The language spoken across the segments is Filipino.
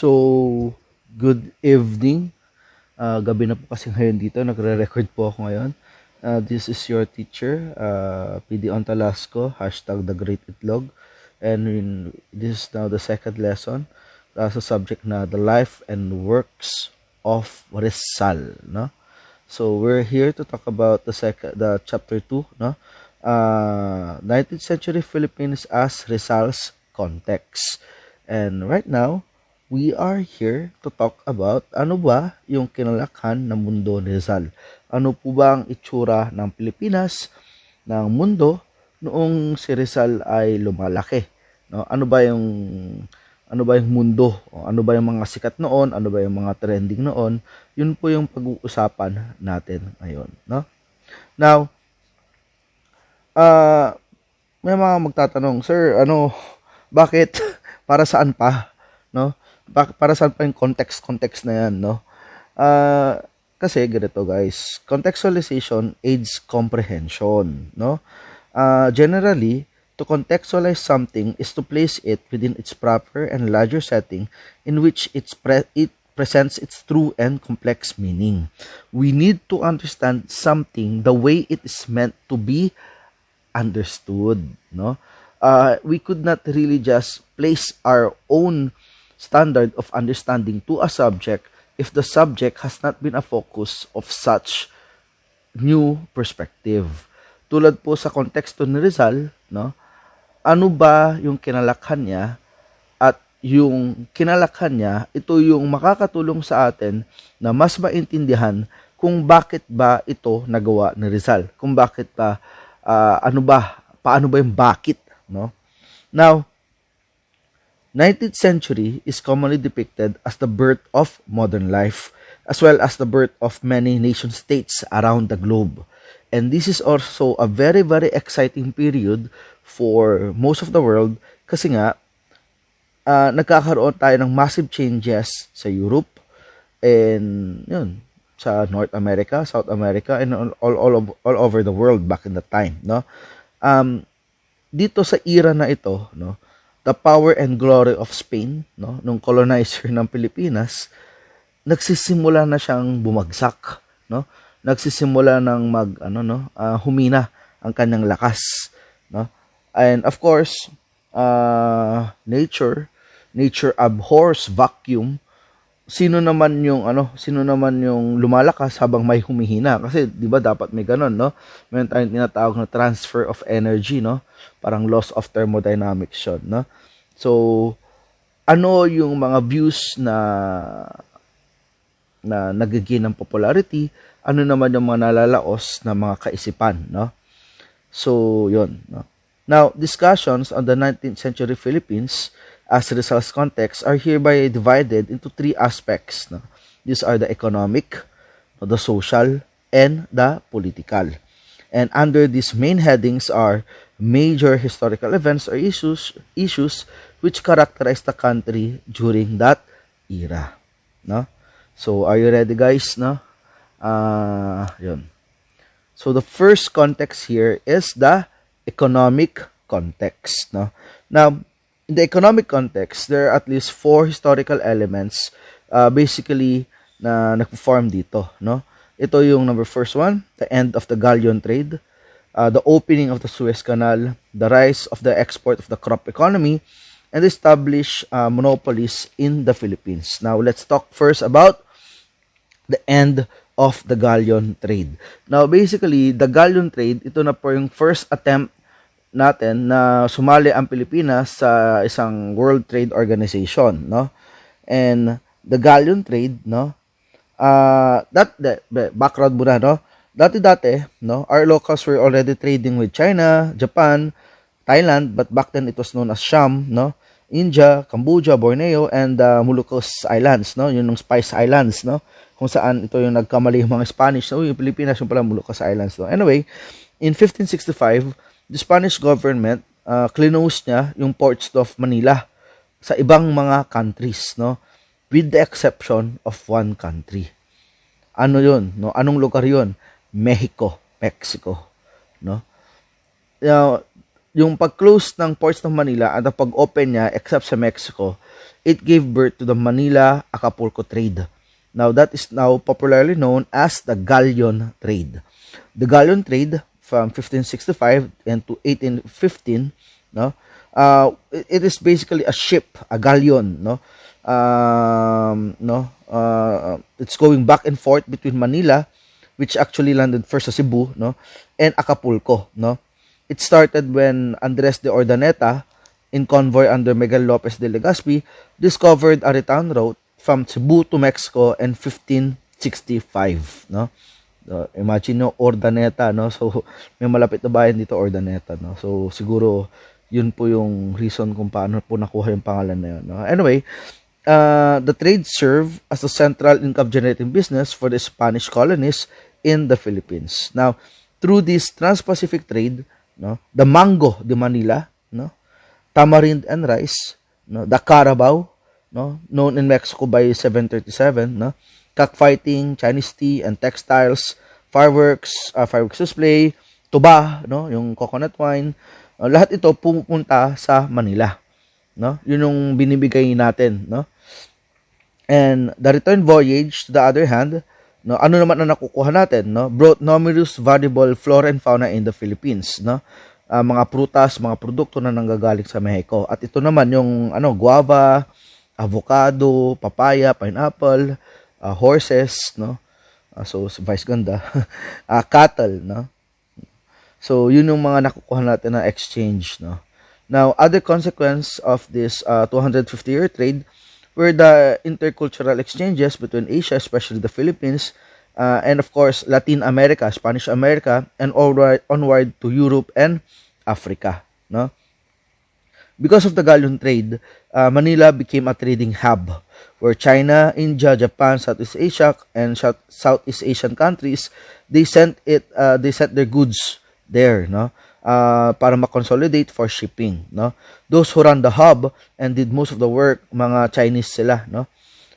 So, good evening. Gabi na po kasi ngayon dito. Nagre-record po ako ngayon. This is your teacher, PD Ontalasco, hashtag The Great Itlog. And this is now the second lesson. Sa subject na the life and works of Rizal. No? So, we're here to talk about the chapter 2. No? 19th century Philippines as Rizal's context. And right now, we are here to talk about ano ba yung kinalakhan ng mundo ni Rizal. Ano po ba ang itsura ng Pilipinas, ng mundo, noong si Rizal ay lumalaki? No? Ano ba yung mundo? O ano ba yung mga sikat noon? Ano ba yung mga trending noon? Yun po yung pag-uusapan natin ngayon. No? Now, may mga magtatanong, Sir, bakit? Para saan pa? No? Para saan pa yung context na yan, no? Kasi ganito guys, contextualization aids comprehension, no? Generally, to contextualize something is to place it within its proper and larger setting in which it presents its true and complex meaning. We need to understand something the way it is meant to be understood, no? We could not really just place our own standard of understanding to a subject if the subject has not been a focus of such new perspective. Tulad po sa konteksto ni Rizal, no? Ano ba yung kinalakhan niya? At yung kinalakhan niya, ito yung makakatulong sa atin na mas maintindihan kung bakit ba ito nagawa ni Rizal. Kung bakit ba, paano ba yung bakit, no? Now, 19th century is commonly depicted as the birth of modern life, as well as the birth of many nation-states around the globe. And this is also a very, very exciting period for most of the world kasi nga, nagkakaroon tayo ng massive changes sa Europe and yun, sa North America, South America, and all over the world back in the time. No? Dito sa era na ito, no, the power and glory of Spain, no, nung colonizer ng Pilipinas, nagsisimula na siyang bumagsak, no? Nagsisimula ng humina ang kanyang lakas, no? And of course, nature abhors vacuum. Sino naman yung lumalakas habang may humihina? Kasi 'di ba dapat may ganun, no? Meron tayong tinatawag na transfer of energy, no? Parang loss of thermodynamics 'yon, no? So, ano yung mga views na nagiging ng popularity? Ano naman yung mga nalalaos na mga kaisipan, no? So, 'yon, no? Now, discussions on the 19th century Philippines as Rizal's context are hereby divided into three aspects. No? These are the economic, the social, and the political. And under these main headings are major historical events or issues which characterize the country during that era. No? So, are you ready, guys? No? Yun. So, the first context here is the economic context. No? Now, in the economic context, there are at least 4 historical elements basically na nag-form dito, no? Ito yung first one, the end of the Galleon Trade, the opening of the Suez Canal, the rise of the export of the crop economy, and establish monopolies in the Philippines. Now, let's talk first about the end of the Galleon Trade. Now, basically, the Galleon Trade, ito na po yung first attempt natin na sumali ang Pilipinas sa isang World Trade Organization, no? And the Galleon Trade, no? Background muna, no? Dati, no? Our locals were already trading with China, Japan, Thailand, but back then it was known as Siam, no? India, Cambodia, Borneo, and Moluccas Islands, no? Yun yung Spice Islands, no? Kung saan ito yung nagkamali yung mga Spanish, no? Yung Pilipinas yung pala Moluccas Islands, no? Anyway, in 1565, the Spanish government close niya yung ports of Manila sa ibang mga countries, no, with the exception of one country. Ano yun, no? Anong lugar yun? Mexico, no? Now, yung pag-close ng ports ng Manila at ang pag-open niya except sa Mexico, it gave birth to the Manila-Acapulco trade. Now, that is now popularly known as the Galleon Trade. The Galleon Trade from 1565 and to 1815, no? It is basically a ship, a galleon, no? It's going back and forth between Manila, which actually landed first sa Cebu, no, and Acapulco, no. It started when Andres de Ordaneta, in convoy under Miguel Lopez de Legazpi, discovered a return route from Cebu to Mexico in 1565, no. Imagine no, Ordaneta, no. So may malapit na bayan dito, Ordaneta, no. So siguro yun po yung reason kung paano po nakuha yung pangalan na yun, no? Anyway, the trade served as a central income-generating business for the Spanish colonies in the Philippines. Now, through this trans-Pacific trade, no, the mango de Manila, no, tamarind and rice, no, the carabao, no, known in Mexico by 737, no, cockfighting, Chinese tea and textiles, fireworks display, tuba, no, yung coconut wine, lahat ito pupunta sa Manila, no? Yun yung binibigay natin, no? And the return voyage, to the other hand, no, ano naman ang nakukuha natin, no? Brought numerous valuable flora and fauna in the Philippines, no? Mga prutas, mga produkto na nanggagaling sa Mexico. At ito naman yung guava, avocado, papaya, pineapple, horses, no? So vice ganda. Cattle, no? So yun yung mga nakukuha natin na exchange, no? Now, other consequence of this 250-year trade were the intercultural exchanges between Asia, especially the Philippines, and of course, Latin America, Spanish America, and onward to Europe and Africa, no? Because of the Galleon trade, Manila became a trading hub where China, India, Japan, Southeast Asia, and Southeast Asian countries, they sent their goods there, no? Para ma-consolidate for shipping, no? Those who run the hub and did most of the work, mga Chinese sila, no?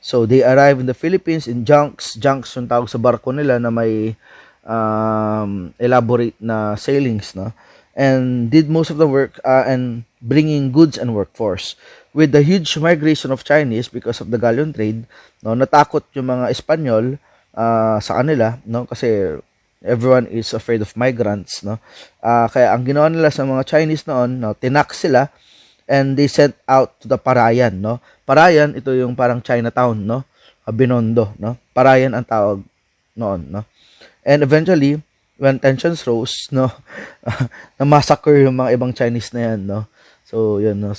So they arrived in the Philippines in junks yung tawag sa barko nila na may elaborate na sailings, no? And did most of the work and bringing goods and workforce. With the huge migration of Chinese because of the Galleon trade, no, natakot yung mga Espanyol sa kanila, no? Kasi everyone is afraid of migrants, no? Kaya ang ginawa nila sa mga Chinese noon, no, tinax sila and they sent out to the Parayan, no? Parayan, ito yung parang Chinatown, no? Binondo, no? Parayan ang tawag noon, no? And eventually, when tensions rose, no, na-massacre yung mga ibang Chinese na yan, no? So, yun, no?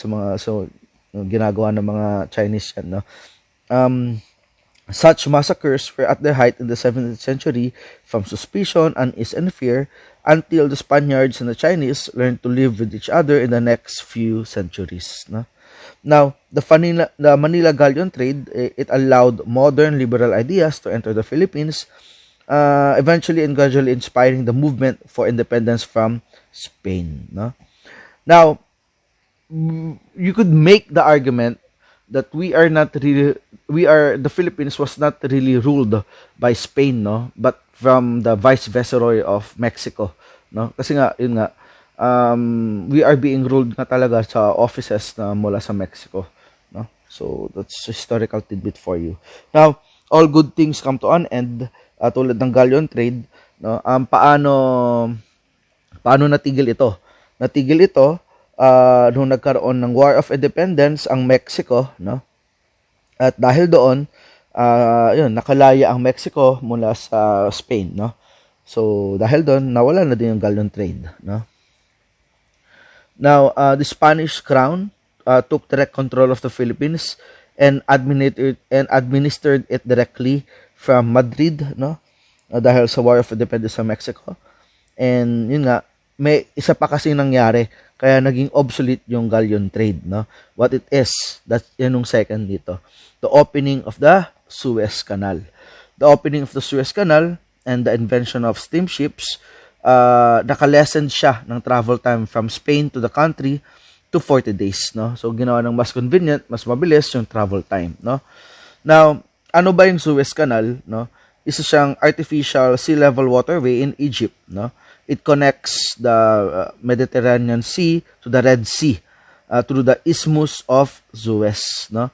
Ginagawa ng mga Chinese yan, no? Such massacres were at their height in the 17th century from suspicion, unease, and fear until the Spaniards and the Chinese learned to live with each other in the next few centuries. No? Now, the Manila Galleon trade, it allowed modern liberal ideas to enter the Philippines, eventually and gradually inspiring the movement for independence from Spain. No? Now, you could make the argument that the Philippines was not really ruled by Spain, no, but from the vice viceroy of Mexico, no, kasi nga yun nga we are being ruled na talaga sa offices na mula sa Mexico, no. So that's historical tidbit for you. Now, all good things come to an end, tulad ng Galleon trade, no. Paano natigil ito? Nung nagkaroon ng War of Independence ang Mexico, no? At dahil doon, nakalaya ang Mexico mula sa Spain, no? So, dahil doon, nawala na din yung Galleon trade, no? Now, the Spanish crown took direct control of the Philippines and administered it directly from Madrid, no? Dahil sa War of Independence sa Mexico. And yun nga, may isa pa kasi nangyari kaya naging obsolete yung Galleon trade, no? What it is, that's yan yung second dito. The opening of the Suez Canal. The opening of the Suez Canal and the invention of steamships, nakalesen siya ng travel time from Spain to the country to 40 days, no? So ginawa ng mas convenient, mas mabilis yung travel time, no? Now, ano ba yung Suez Canal, no? Isa siyang artificial sea level waterway in Egypt, no? It connects the Mediterranean Sea to the Red Sea through the Isthmus of Suez, no?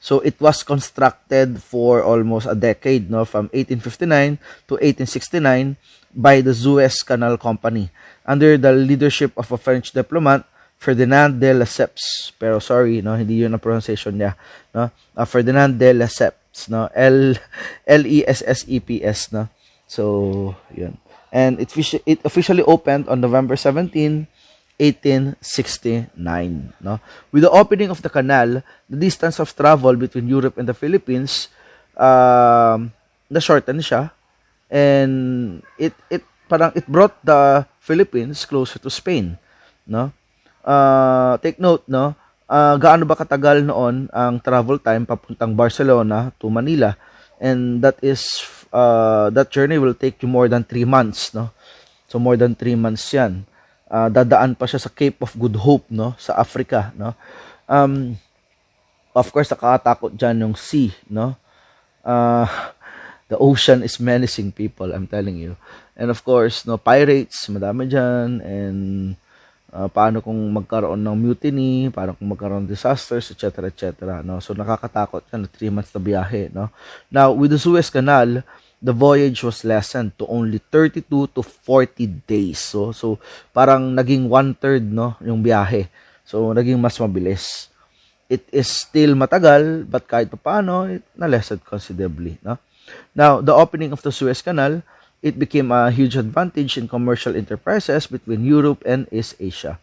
So it was constructed for almost a decade, no, from 1859 to 1869 by the Suez Canal Company under the leadership of a French diplomat, Ferdinand de Lesseps. Pero sorry, no, hindi yun ang pronunciation niya, no? Ferdinand de Lesseps, no? Lesseps, no? So, yun. And it officially opened on November 17, 1869, no? With the opening of the canal, the distance of travel between Europe and the Philippines na-shorten siya, and it brought the Philippines closer to Spain, no? Take note, no? Gaano ba katagal noon ang travel time papuntang Barcelona to Manila, and that journey will take you more than 3 months, no? So more than 3 months 'yan. Dadaan pa siya sa Cape of Good Hope, no, sa Africa, no. Of course, nakakatakot diyan yung sea, no. The ocean is menacing, people, I'm telling you. And of course, no, pirates, madami diyan, and paano kung magkaroon ng mutiny, paano kung magkaroon ng disasters, etc., etc., no. So nakakatakot yan, 3 months na biyahe, no. Now, with the Suez Canal, the voyage was lessened to only 32 to 40 days. So parang naging 1/3, no, yung biyahe. So naging mas mabilis. It is still matagal, but kahit paano, it na-lessened considerably, no. Now, the opening of the Suez Canal, it became a huge advantage in commercial enterprises between Europe and East Asia.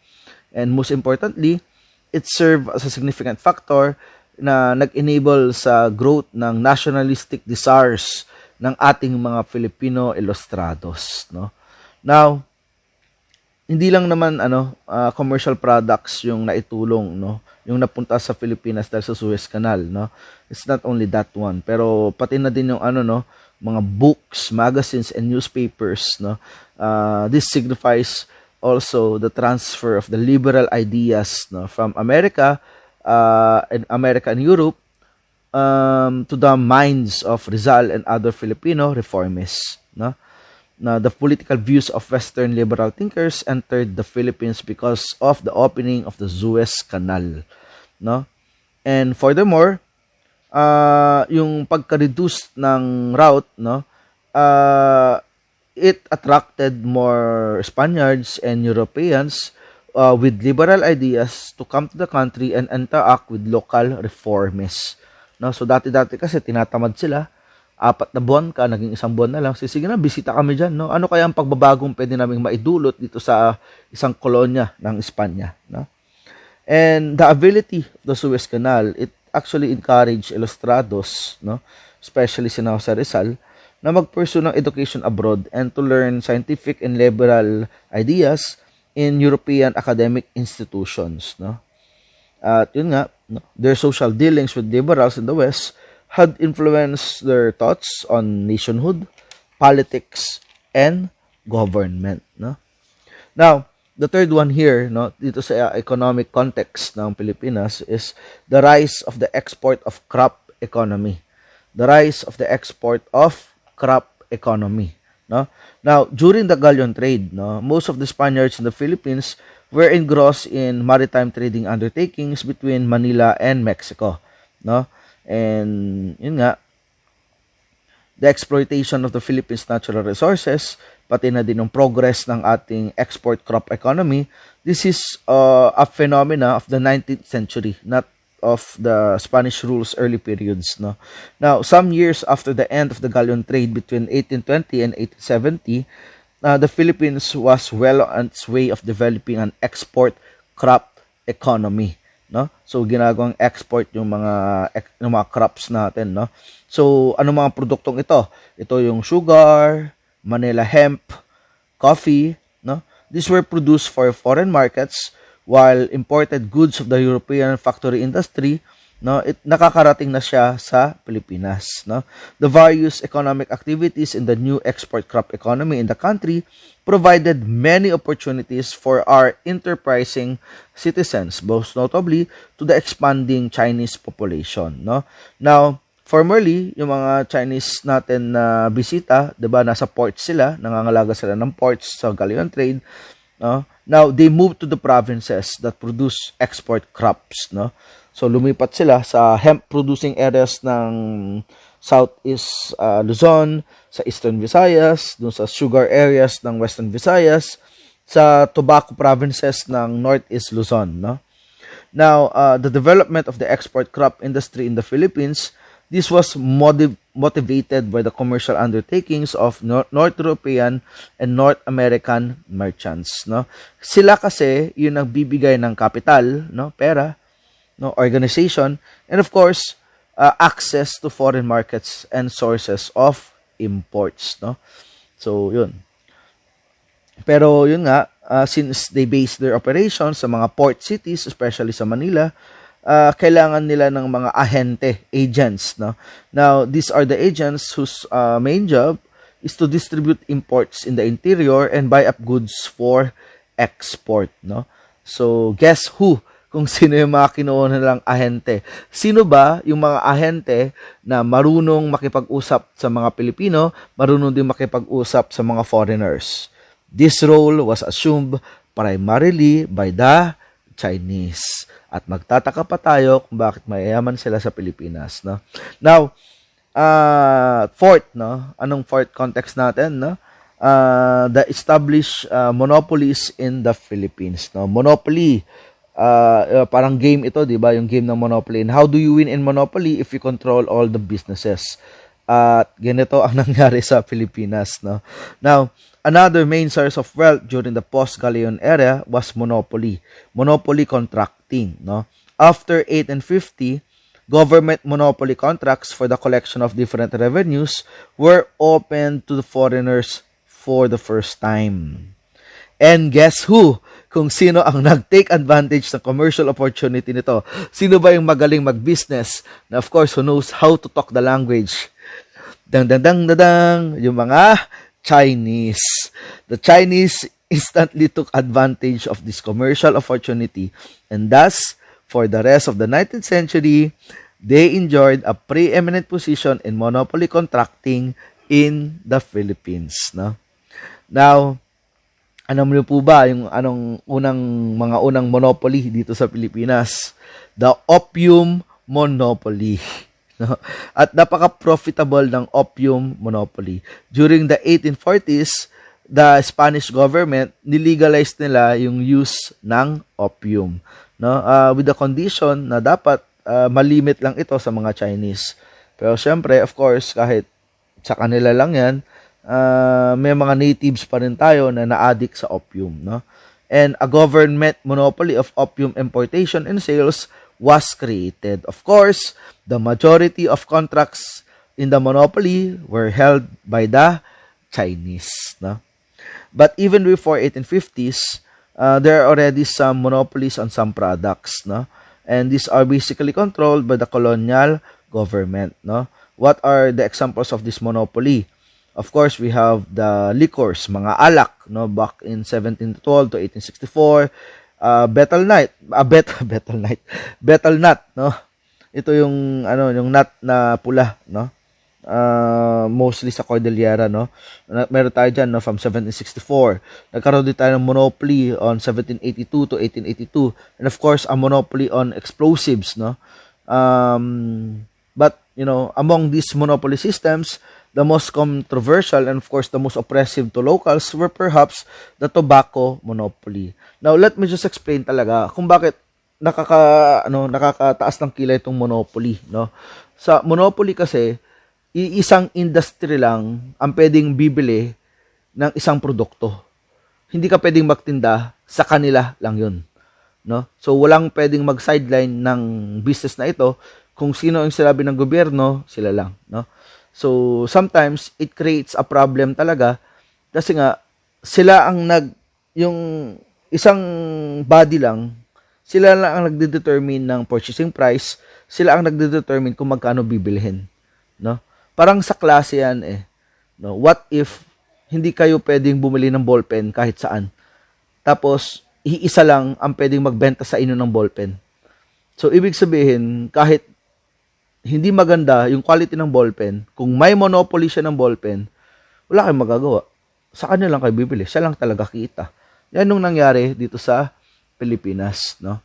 And most importantly, it served as a significant factor na nag-enable sa growth ng nationalistic desires ng ating mga Filipino ilustrados, no. Now, hindi lang naman commercial products yung naitulong, no, yung napunta sa Pilipinas dahil sa Suez Canal, no. It's not only that one, pero pati na din yung mga books, magazines, and newspapers, no. This signifies also the transfer of the liberal ideas, no, from America and Europe to the minds of Rizal and other Filipino reformists, no. Now, the political views of Western liberal thinkers entered the Philippines because of the opening of the Suez Canal, no. And furthermore, yung pagka-reduce ng route, no, it attracted more Spaniards and Europeans with liberal ideas to come to the country and interact with local reformists, no. So dati kasi tinatamad sila, 4 na buwan ka, naging 1 buwan na lang. Sige na, bisita kami dyan, no. Ano kaya ang pagbabagong pwede naming maidulot dito sa isang kolonya ng Espanya, no? And the ability of the Suez Canal, it actually encouraged ilustrados, no, especially si Jose Rizal, na mag-pursue ng education abroad and to learn scientific and liberal ideas in European academic institutions, no. At yun nga, no, their social dealings with liberals in the West had influenced their thoughts on nationhood, politics, and government, no. Now, the third one here, no, dito sa economic context ng Pilipinas is the rise of the export of crop economy. The rise of the export of crop economy, no. Now, during the Galleon Trade, no, most of the Spaniards in the Philippines were engrossed in maritime trading undertakings between Manila and Mexico, no. And yun nga, the exploitation of the Philippines' natural resources, pati na din ng progress ng ating export crop economy, this is a phenomena of the 19th century, not of the Spanish rule's early periods, no. Now, some years after the end of the Galleon Trade between 1820 and 1870, the Philippines was well on its way of developing an export crop economy, no. So ginagawang export yung mga crops natin, no. So ano mga produktong ito? Ito yung sugar, Manila hemp, coffee, no. These were produced for foreign markets, while imported goods of the European factory industry, no, nakakarating na siya sa Pilipinas, no. The various economic activities in the new export crop economy in the country provided many opportunities for our enterprising citizens, most notably to the expanding Chinese population, no. Now, formerly, yung mga Chinese natin na bisita, 'di ba, nasa ports sila, nangangalaga sila ng ports sa Galleon Trade, no? Now, they moved to the provinces that produce export crops, no? So, lumipat sila sa hemp-producing areas ng Southeast Luzon, sa Eastern Visayas, dun sa sugar areas ng Western Visayas, sa tobacco provinces ng Northeast Luzon, no? Now, the development of the export crop industry in the Philippines, this was motivated by the commercial undertakings of North European and North American merchants, no? Sila kasi yung nagbibigay ng capital, no, pera, no, organization, and of course, access to foreign markets and sources of imports, no? So, yun. Pero yun nga, since they base their operations sa mga port cities, especially sa Manila, kailangan nila ng mga ahente, agents, no? Now, these are the agents whose main job is to distribute imports in the interior and buy up goods for export, no? So, guess who? Kung sino yung mga kinuha nilang ahente. Sino ba yung mga ahente na marunong makipag-usap sa mga Pilipino, marunong din makipag-usap sa mga foreigners? This role was assumed primarily by the Chinese. At magtataka pa tayo kung bakit mayayaman sila sa Pilipinas, no? Now, fourth, no? Anong fourth context natin, no? The established monopolies in the Philippines, no? Monopoly, parang game ito, di ba? Yung game ng Monopoly. And how do you win in Monopoly if you control all the businesses? At ganito ang nangyari sa Pilipinas, no? Now, another main source of wealth during the post-Galleon era was monopoly contracting, no? After 1850, government monopoly contracts for the collection of different revenues were opened to the foreigners for the first time. And guess who? Kung sino ang nag-take advantage ng commercial opportunity nito? Sino ba yung magaling mag-business? Na of course, who knows how to talk the language? Yung mga Chinese. The Chinese instantly took advantage of this commercial opportunity, and thus, for the rest of the 19th century, they enjoyed a preeminent position in monopoly contracting in the Philippines, no? Now, ano mo po ba yung mga unang monopoly dito sa Pilipinas? The opium monopoly. No? At napaka-profitable ng opium monopoly. During the 1840s, the Spanish government nilegalized nila yung use ng opium, no? With the condition na dapat malimit lang ito sa mga Chinese. Pero syempre, of course, kahit sa kanila lang yan, may mga natives pa rin tayo na na-addict sa opium, no? And a government monopoly of opium importation and sales was created. Of course, the majority of contracts in the monopoly were held by the Chinese, no? But even before 1850s, there are already some monopolies on some products, no? And these are basically controlled by the colonial government, no? What are the examples of this monopoly? Of course, we have the liquors, mga alak, no? Back in 1712 to 1864, betel nut, no? Ito yung yung nut na pula, no? Mostly sa Cordillera, no? Meron tayo dyan, no, from 1764. Nagkaroon din tayo ng monopoly on 1782 to 1882. And of course, a monopoly on explosives, no? But, among these monopoly systems, the most controversial and of course the most oppressive to locals were perhaps the tobacco monopoly. Now, let me just explain talaga kung bakit nakakataas ng kilay itong monopoly, no? Sa monopoly kasi, isang industry lang ang pwedeng bibili ng isang produkto. Hindi ka pwedeng magtinda, sa kanila lang yun, no? So, walang pwedeng mag-sideline ng business na ito. Kung sino ang sinabi ng gobyerno, sila lang, no? So, sometimes, it creates a problem talaga kasi nga, sila ang yung isang body lang, sila lang ang nagde-determine ng purchasing price, sila ang nagde-determine kung magkano bibilhin, no? Parang sa klase yan no? What if hindi kayo pwedeng bumili ng ballpen kahit saan? Tapos, iisa lang ang pwedeng magbenta sa inyo ng ballpen. So, ibig sabihin, kahit hindi maganda yung quality ng ballpen, kung may monopoly siya ng ballpen, wala kayong magagawa. Sa kanya lang kayo bibili. Siya lang talaga kita. Yan nung nangyari dito sa Pilipinas, no?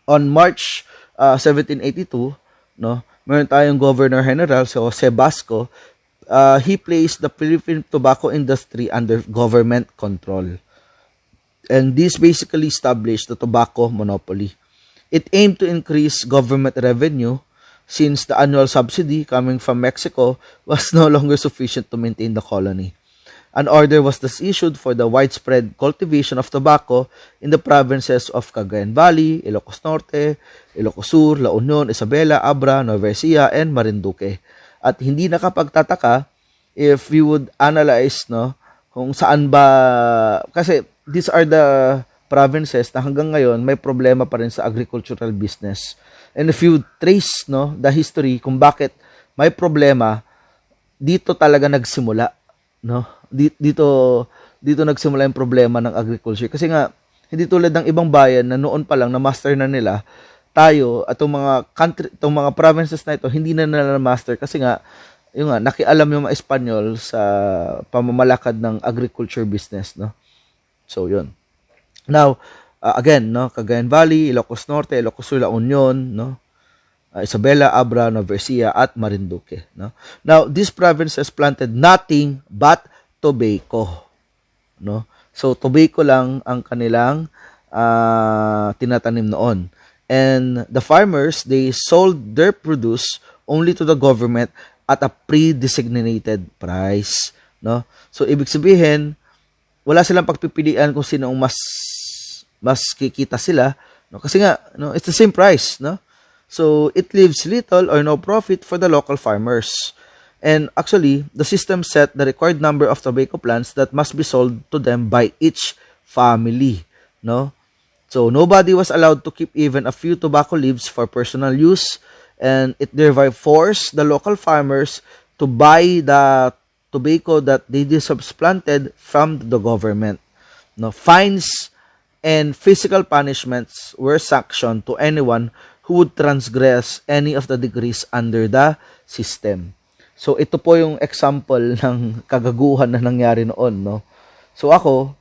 On March 1782, no, meron tayong Governor General, si Jose Basco. He placed the Philippine tobacco industry under government control. And this basically established the tobacco monopoly. It aimed to increase government revenue since the annual subsidy coming from Mexico was no longer sufficient to maintain the colony. An order was thus issued for the widespread cultivation of tobacco in the provinces of Cagayan Valley, Ilocos Norte, Ilocos Sur, La Union, Isabela, Abra, Nueva Ecija, and Marinduque. At hindi nakapagtataka if we would analyze, no, kung saan ba, kasi these are the provinces na hanggang ngayon may problema pa rin sa agricultural business. And if you trace, no, the history kung bakit may problema, dito talaga nagsimula, no? Dito nagsimula yung problema ng agriculture. Kasi nga, hindi tulad ng ibang bayan na noon pa lang na master na nila, tayo at itong mga provinces na ito hindi na nila master kasi nga yung nga nakialam yung mga Espanyol sa pamamalakad ng agriculture business, no? So yun. Now, again, no, Cagayan Valley, Ilocos Norte, Ilocos Sur, La Union, no, Isabela, Abra, Nueva Ecija, at Marinduque, no. Now, these provinces planted nothing but tobacco, no. So tobacco lang ang kanilang tinatanim noon. And the farmers, they sold their produce only to the government at a pre-designated price, no. So ibig sabihin, wala silang pagpipilian kung sino ang mas kikita sila, no, kasi nga, no, it's the same price, no. So it leaves little or no profit for the local farmers. And actually, the system set the required number of tobacco plants that must be sold to them by each family, no. So nobody was allowed to keep even a few tobacco leaves for personal use, and it thereby forced the local farmers to buy the tobacco that they planted from the government. No, fines and physical punishments were sanctioned to anyone who would transgress any of the degrees under the system. So ito po yung example ng kagaguhan na nangyari noon, no. So ako,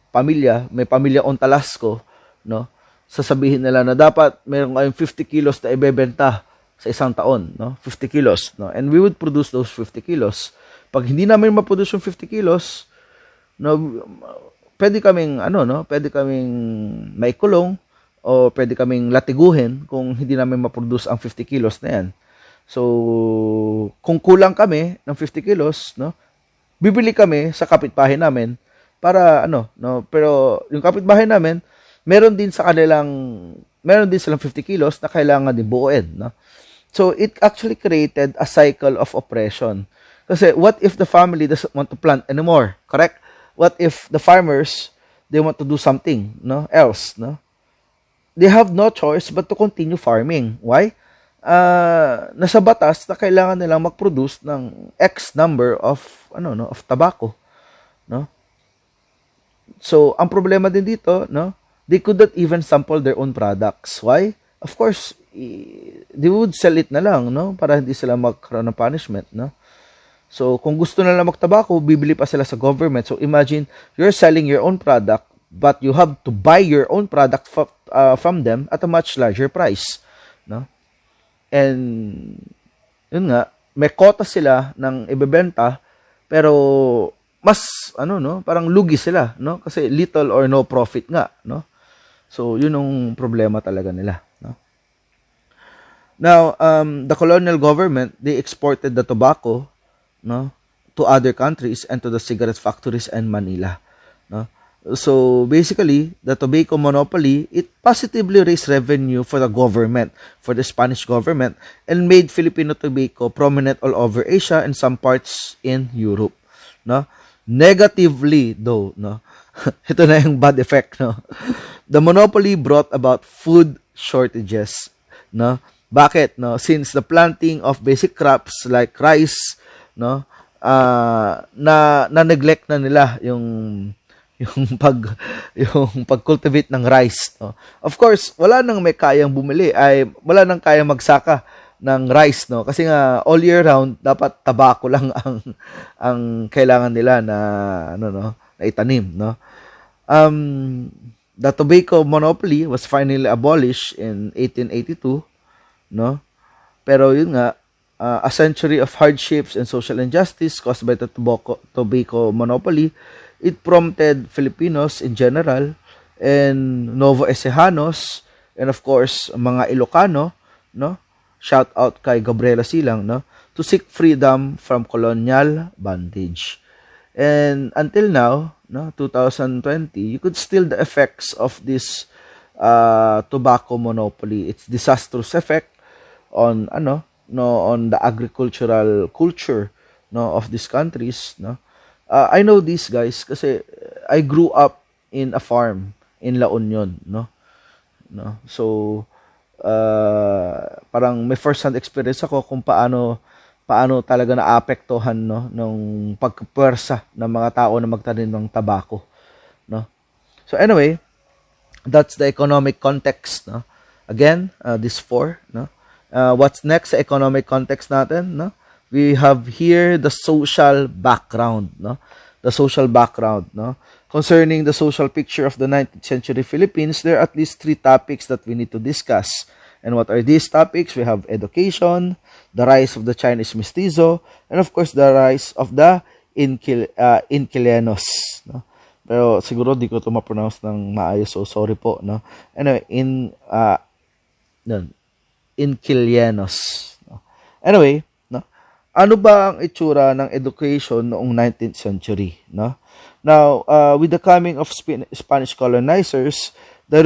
may pamilya Ontalasco, no. Sasabihin nila na dapat mayroon kayong 50 kilos na ibebenta sa isang taon, no? 50 kilos, no? And we would produce those 50 kilos. Pag hindi namin ma-produce yung 50 kilos, no, pwede kaming maikulong o pwede kaming latiguhin kung hindi namin ma-produce ang 50 kilos na yan. So, kung kulang kami ng 50 kilos, no, bibili kami sa kapitbahay namin para pero yung kapitbahay namin meron din silang 50 kilos na kailangan din buuin, no? So it actually created a cycle of oppression. Kasi what if the family doesn't want to plant anymore? Correct? What if the farmers, they want to do something, no, else, no? They have no choice but to continue farming. Why? Nasa batas na kailangan nilang mag-produce ng X number of tobacco, no? So ang problema din dito, no, they could not even sample their own products. Why? Of course, they would sell it na lang, no, para hindi sila magkaroon ng punishment, no? So kung gusto nila magtabako, bibili pa sila sa government. So imagine you're selling your own product, but you have to buy your own product from them at a much larger price, no? And yun nga, may quota sila ng ibebenta, pero mas parang lugi sila, no? Kasi little or no profit nga, no? So yun ang problema talaga nila, no? Now, the colonial government, they exported the tobacco, no, to other countries and to the cigarette factories in Manila, no? So basically, the tobacco monopoly, it positively raised revenue for the government, for the Spanish government, and made Filipino tobacco prominent all over Asia and some parts in Europe, no? Negatively though, no, ito na yung bad effect, no. The monopoly brought about food shortages, no. Bakit, no? Since the planting of basic crops like rice, no, na neglect na nila yung pag-cultivate ng rice, no. Of course, wala nang may kayang bumili, wala nang kayang magsaka ng rice, no? Kasi nga all year round dapat tabako lang ang kailangan nila na ano, no, na itanim, no? The tobacco monopoly was finally abolished in 1882, no? Pero yun nga, a century of hardships and social injustice caused by the tobacco monopoly, it prompted Filipinos in general and Novo Ecejanos and of course mga Ilocano, no? Shout out kay Gabriela Silang, no? To seek freedom from colonial bondage. And until now, no, 2020, you could still the effects of this tobacco monopoly, its disastrous effect on on the agricultural culture, no, of these countries, no. I know these guys kasi I grew up in a farm in La Union, no. So parang may first hand experience ako kung paano talaga naapektuhan, no, ng pagpuwersa ng mga tao na magtanim ng tabako, no. So anyway, that's the economic context, no. Again, this four, no. What's next sa economic context natin, no? We have here the social background, no? The social background, no? Concerning the social picture of the 19th century Philippines, there are at least 3 topics that we need to discuss. And what are these topics? We have education, the rise of the Chinese mestizo, and of course the rise of the Inquilenos, no? Pero siguro di ko ito ma-pronounce ng maayos, so sorry po, no? Anyway, Inquilenos, no? Anyway, no? Ano ba ang itsura ng education noong 19th century, no? Now, with the coming of Spanish colonizers, the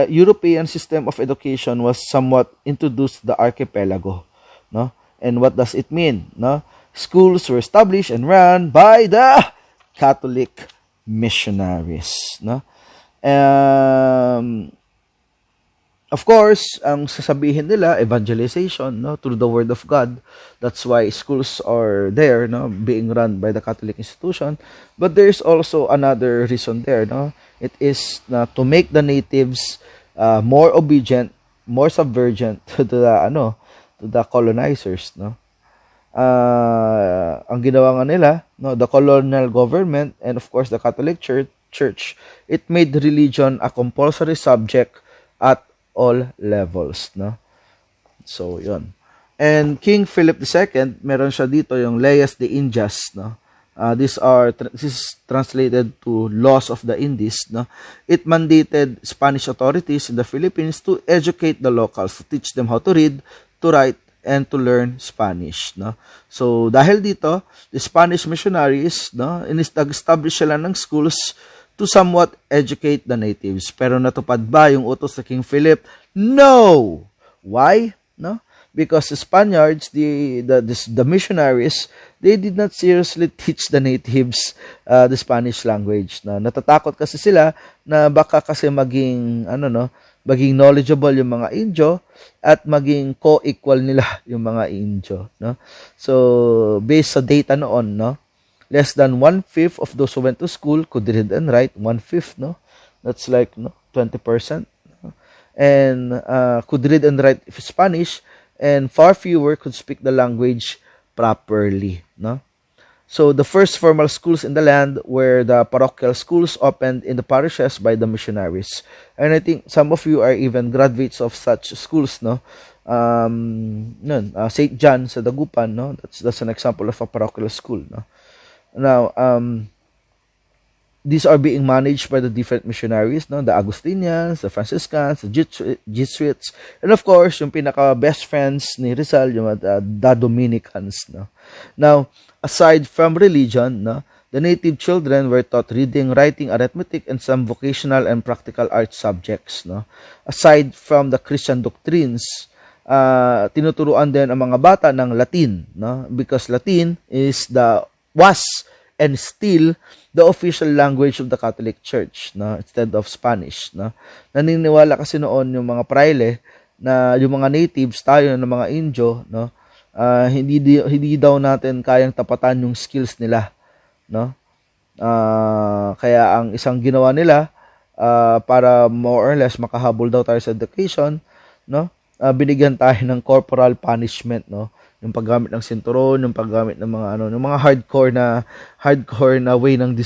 European system of education was somewhat introduced to the archipelago, no? And what does it mean, no? Schools were established and run by the Catholic missionaries, no? Of course, ang sasabihin nila, evangelization, no, through the word of God. That's why schools are there, no, being run by the Catholic institution. But there's also another reason there, no. It is to make the natives more obedient, more subservient to the colonizers, no. Ang ginawa nga nila, no, the colonial government and of course the Catholic Church, it made religion a compulsory subject at all levels, no. So yun. And King Philip II, meron siya dito yung Leyes de Indias, no. This is translated to Laws of the Indies, no. It mandated Spanish authorities in the Philippines to educate the locals, to teach them how to read, to write, and to learn Spanish, no. So dahil dito, the Spanish missionaries, no, nag-establish sila ng schools to somewhat educate the natives. Pero natupad ba yung utos sa King Philip? No! Why? No? Because the Spaniards, the missionaries, they did not seriously teach the natives the Spanish language. No? Natatakot kasi sila na baka kasi maging knowledgeable yung mga Indio at maging co-equal nila yung mga Indio, no? So, based sa data noon, no, less than 1/5 of those who went to school could read and write. 1/5, no? That's like 20%. No? And could read and write Spanish, and far fewer could speak the language properly, no? So the first formal schools in the land were the parochial schools opened in the parishes by the missionaries. And I think some of you are even graduates of such schools, no? St. John sa Dagupan, no? That's an example of a parochial school, no? Now, these are being managed by the different missionaries, no? The Augustinians, the Franciscans, the Jesuits, and of course, yung pinaka-best friends ni Rizal, yung the Dominicans, no? Now, aside from religion, no, the native children were taught reading, writing, arithmetic, and some vocational and practical arts subjects, no? Aside from the Christian doctrines, tinuturuan din ang mga bata ng Latin, no? Because Latin was and still the official language of the Catholic Church, no, instead of Spanish, no. Naniniwala kasi noon yung mga praile na yung mga natives, tayo ng mga Indio, no, hindi daw natin kayang tapatan yung skills nila, no. Kaya ang isang ginawa nila para more or less makahabol daw tayo sa education, no, binigyan tayo ng corporal punishment, no? Yung paggamit ng sinturon, yung paggamit ng mga ng mga hardcore na way ng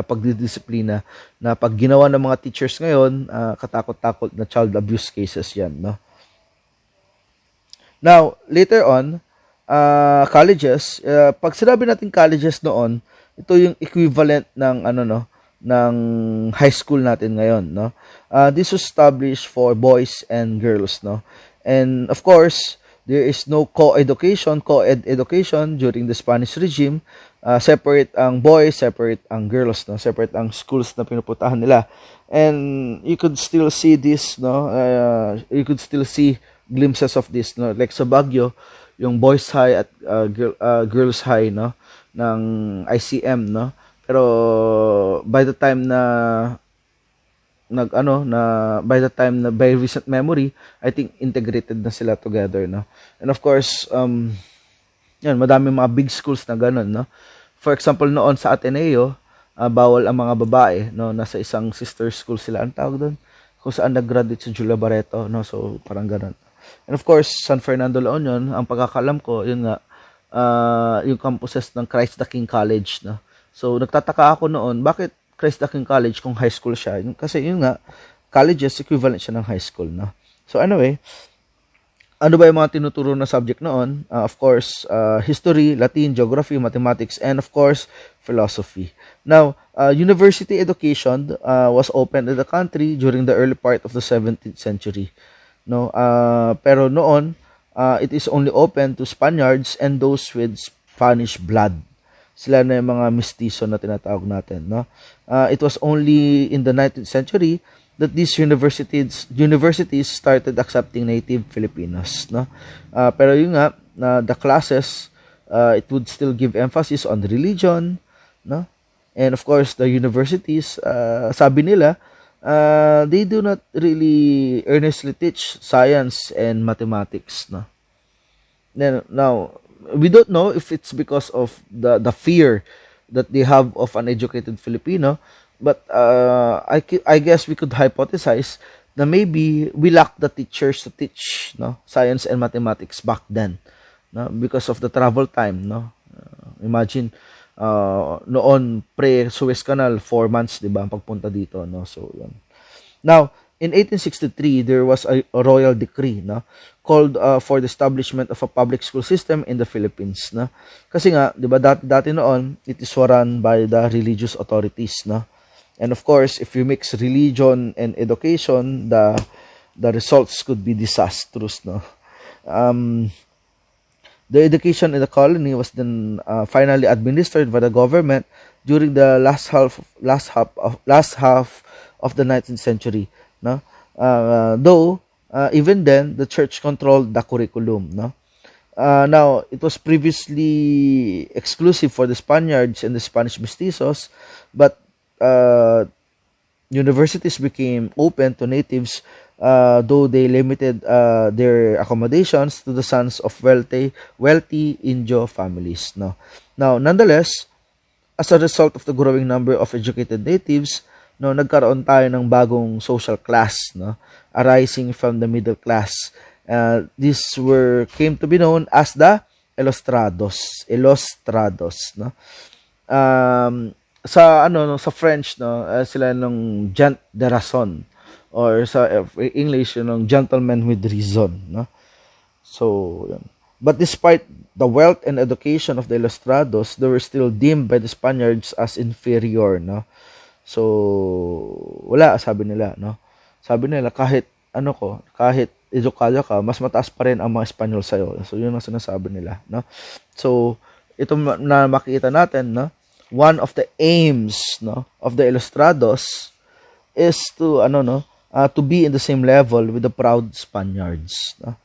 pagdidisiplina na pag ginawa ng mga teachers ngayon, katakot-takot na child abuse cases 'yan, no? Now, later on, colleges, pag sinabi natin colleges noon, ito yung equivalent ng ng high school natin ngayon, no? This was established for boys and girls, no? And of course, there is no co-ed education during the Spanish regime. Separate ang boys, separate ang girls, no? Separate ang schools na pinupuntahan nila. And you could still see this, no? You could still see glimpses of this, no? Like sa Baguio, yung boys high at girls high, no? Ng ICM, no? Pero by the time na by recent memory, I think integrated na sila together, no? And of course, yan, madami mga big schools na ganun, no? For example, noon sa Ateneo, bawal ang mga babae, no? Nasa isang sister school sila, ang tawag doon, kung saan nag-graduate si Julia Barreto, no? So parang ganun. And of course, San Fernando, La Union, ang pagkakalam ko, yun nga, yung campuses ng Christ the King College, no? So nagtataka ako noon, bakit Christ the King College kung high school siya? Kasi yun nga, colleges, equivalent siya ng high school, no? So anyway, ano ba yung mga tinuturo na subject noon? Of course, history, Latin, geography, mathematics, and of course, philosophy. Now, university education was opened in the country during the early part of the 17th century. No, pero noon, it is only open to Spaniards and those with Spanish blood. Sila na yung mga mestizo na tinatawag natin, no? It was only in the 19th century that these universities started accepting native Filipinos, no? Pero yun nga, the classes, it would still give emphasis on religion, no? And of course, the universities, sabi nila, they do not really earnestly teach science and mathematics, no? Now, we don't know if it's because of the fear that they have of an educated Filipino, but I guess we could hypothesize na maybe we lack the teachers to teach, no, science and mathematics back then, no, because of the travel time, no. Imagine noon pre-Suez Canal 4 months, di ba, ang pagpunta dito, no. So yun. Now, in 1863, there was a royal decree, no, called for the establishment of a public school system in the Philippines, no. Kasi nga, 'di ba, dati noon, it is run by the religious authorities, no. And of course, if you mix religion and education, the results could be disastrous, no. The education in the colony was then finally administered by the government during the last half of the 19th century, no. Though even then the church controlled the curriculum, no. Now, it was previously exclusive for the Spaniards and the Spanish mestizos, but universities became open to natives, though they limited their accommodations to the sons of wealthy Indio families, no. Now, nonetheless, as a result of the growing number of educated natives, no, nagkaroon tayo ng bagong social class, no, arising from the middle class. These came to be known as the Ilustrados, no. Sa French, no, sila ng gent de raison, or sa English, ng gentleman with reason, no. So, yun. But despite the wealth and education of the Ilustrados, they were still deemed by the Spaniards as inferior, no. So, wala, sabi nila, no? Sabi nila, kahit edukado ka, mas mataas pa rin ang mga Espanyol sa'yo. So, yun ang sinasabi nila, no? So, ito na makikita natin, no? One of the aims, no, of the Ilustrados is to, to be in the same level with the proud Spaniards, no?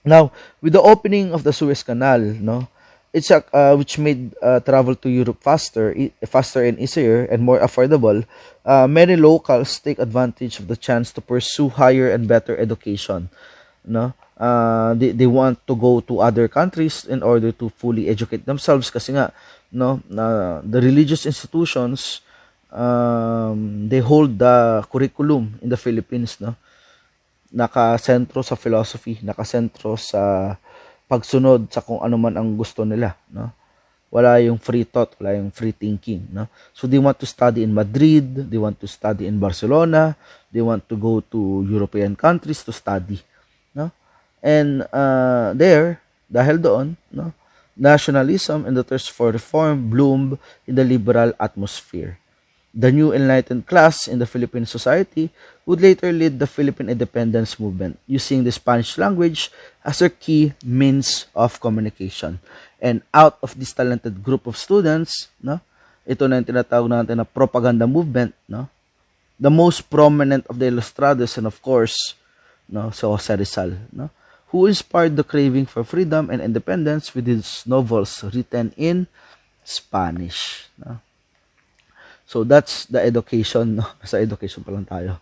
Now, with the opening of the Suez Canal, no, it's which made travel to Europe faster and easier and more affordable. Many locals take advantage of the chance to pursue higher and better education, no. They want to go to other countries in order to fully educate themselves, kasi nga, no, the religious institutions, they hold the curriculum in the Philippines, no. nakasentro sa philosophy, nakasentro sa pagsunod sa kung ano man ang gusto nila, no? Wala yung free thought, wala yung free thinking, no? So they want to study in Madrid, they want to study in Barcelona, they want to go to European countries to study, no? And there, dahil doon, no, nationalism and the thirst for reform bloomed in the liberal atmosphere. The new enlightened class in the Philippine society would later lead the Philippine independence movement, using the Spanish language as their key means of communication. And out of this talented group of students, no, ito na yung tinatawag natin na propaganda movement, no, the most prominent of the Ilustrados, and of course, no, so Jose Rizal, no, who inspired the craving for freedom and independence with his novels written in Spanish, no. So that's the education, no? Sa education pa lang tayo.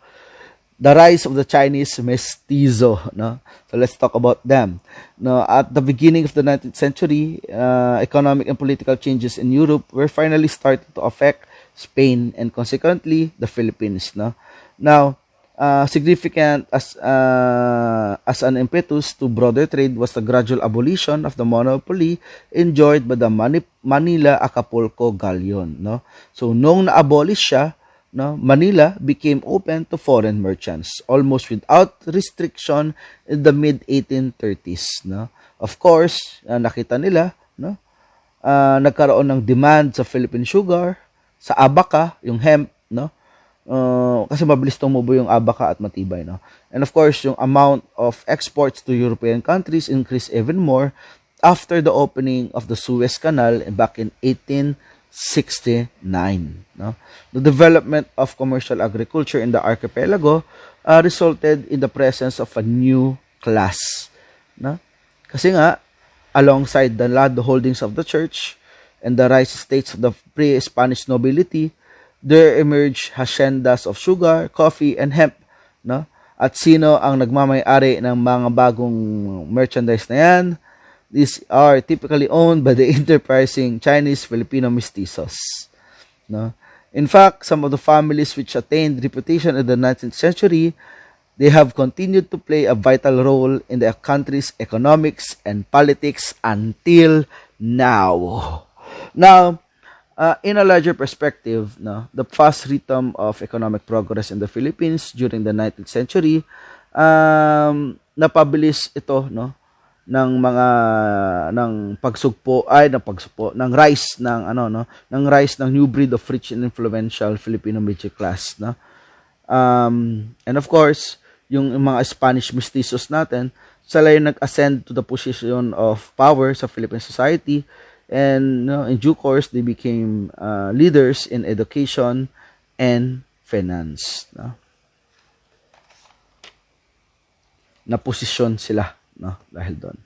The rise of the Chinese mestizo, no? So let's talk about them. No, at the beginning of the 19th century, economic and political changes in Europe were finally starting to affect Spain and consequently the Philippines, no? Now, significant as an impetus to broader trade was the gradual abolition of the monopoly enjoyed by the Manila Acapulco Galleon, no? So nung na-abolish siya, no, Manila became open to foreign merchants almost without restriction in the mid 1830s, no? Of course, nakita nila, no, nagkaroon ng demand sa Philippine sugar, sa abaca, yung hemp, no? Kasi mabilis tumubo yung abaca at matibay, no? And of course, yung amount of exports to European countries increased even more after the opening of the Suez Canal back in 1869, no? The development of commercial agriculture in the archipelago resulted in the presence of a new class, no? Kasi nga, alongside the land holdings of the church and the rice estates of the pre-Spanish nobility, there emerged haciendas of sugar, coffee, and hemp, no? At sino ang nagmamay-ari ng mga bagong merchandise na yan? These are typically owned by the enterprising Chinese Filipino mestizos, no? In fact, some of the families which attained reputation in the 19th century, they have continued to play a vital role in the country's economics and politics until now. Now, in a larger perspective, no, the fast rhythm of economic progress in the Philippines during the 19th century, napabilis ito, no, ng pagsugpo ng rise ng new breed of rich and influential Filipino middle class, no. And of course, yung mga Spanish mestizos natin, sila yung nag-ascend to the position of power sa Philippine society. And in due course, they became leaders in education and finance, no? Na-posisyon sila, no, dahil doon.